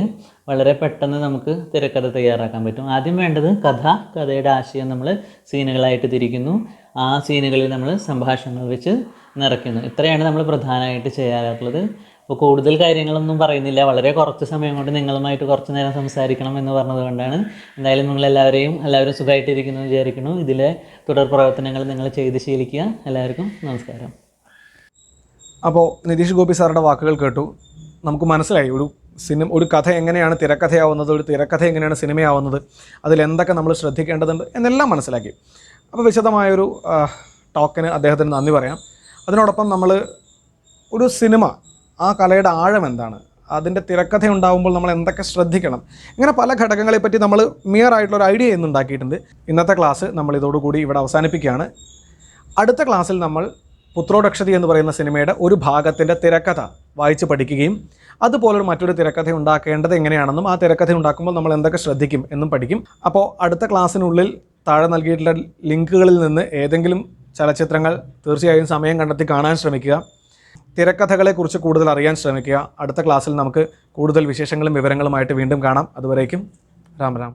വളരെ പെട്ടെന്ന് നമുക്ക് തിരക്കഥ തയ്യാറാക്കാൻ പറ്റും. ആദ്യം വേണ്ടത് കഥയുടെ ആശയം നമ്മൾ സീനുകളായിട്ട് തിരിക്കുന്നു, ആ സീനുകളിൽ നമ്മൾ സംഭാഷണങ്ങൾ വെച്ച് നിറയ്ക്കുന്നു. ഇത്രയാണ് നമ്മൾ പ്രധാനമായിട്ട് ചെയ്യാറുള്ളത്. അപ്പോൾ കൂടുതൽ കാര്യങ്ങളൊന്നും പറയുന്നില്ല, വളരെ കുറച്ച് സമയം കൊണ്ട് നിങ്ങളുമായിട്ട് കുറച്ച് നേരം സംസാരിക്കണം എന്ന് പറഞ്ഞതുകൊണ്ടാണ്. എന്തായാലും എല്ലാവരും സുഖമായിട്ടിരിക്കുന്നു വിചാരിക്കുന്നു. ഇതിലെ തുടർ പ്രവർത്തനങ്ങൾ നിങ്ങൾ ചെയ്ത് ശീലിക്കുക. എല്ലാവർക്കും നമസ്കാരം. അപ്പോൾ നിതീഷ് ഗോപി സാറുടെ വാക്കുകൾ കേട്ടു. നമുക്ക് മനസ്സിലായി ഒരു കഥ എങ്ങനെയാണ് തിരക്കഥയാവുന്നത്, ഒരു തിരക്കഥ എങ്ങനെയാണ് സിനിമയാവുന്നത്, അതിലെന്തൊക്കെ നമ്മൾ ശ്രദ്ധിക്കേണ്ടതുണ്ട് എന്നെല്ലാം മനസ്സിലാക്കി. അപ്പോൾ വിശദമായൊരു ടോക്കിന് അദ്ദേഹത്തിന് നന്ദി പറയാം. അതിനോടൊപ്പം നമ്മൾ ഒരു സിനിമ, ആ കലയുടെ ആഴം എന്താണ്, അതിൻ്റെ തിരക്കഥ ഉണ്ടാകുമ്പോൾ നമ്മൾ എന്തൊക്കെ ശ്രദ്ധിക്കണം, ഇങ്ങനെ പല ഘടകങ്ങളെ പറ്റി നമ്മൾ മിയർ ആയിട്ടുള്ളൊരു ഐഡിയ ഇന്നുണ്ടാക്കിയിട്ടുണ്ട്. ഇന്നത്തെ ക്ലാസ് നമ്മൾ ഇതോടുകൂടി ഇവിടെ അവസാനിപ്പിക്കുകയാണ്. അടുത്ത ക്ലാസ്സിൽ നമ്മൾ പുത്രോടക്ഷതി എന്ന് പറയുന്ന സിനിമയുടെ ഒരു ഭാഗത്തിൻ്റെ തിരക്കഥ വായിച്ച് പഠിക്കുകയും അതുപോലൊരു മറ്റൊരു തിരക്കഥ ഉണ്ടാക്കേണ്ടത് എങ്ങനെയാണെന്നും ആ തിരക്കഥ ഉണ്ടാക്കുമ്പോൾ നമ്മൾ എന്തൊക്കെ ശ്രദ്ധിക്കും എന്നും പഠിക്കും. അപ്പോൾ അടുത്ത ക്ലാസ്സിനുള്ളിൽ താഴെ നൽകിയിട്ടുള്ള ലിങ്കുകളിൽ നിന്ന് ഏതെങ്കിലും ചലച്ചിത്രങ്ങൾ തീർച്ചയായും സമയം കണ്ടെത്തി കാണാൻ ശ്രമിക്കുക. തിരക്കഥകളെക്കുറിച്ച് കൂടുതൽ അറിയാൻ ശ്രമിക്കുക. അടുത്ത ക്ലാസ്സിൽ നമുക്ക് കൂടുതൽ വിശേഷങ്ങളും വിവരങ്ങളുമായിട്ട് വീണ്ടും കാണാം. അതുവരേക്കും രാം രാം.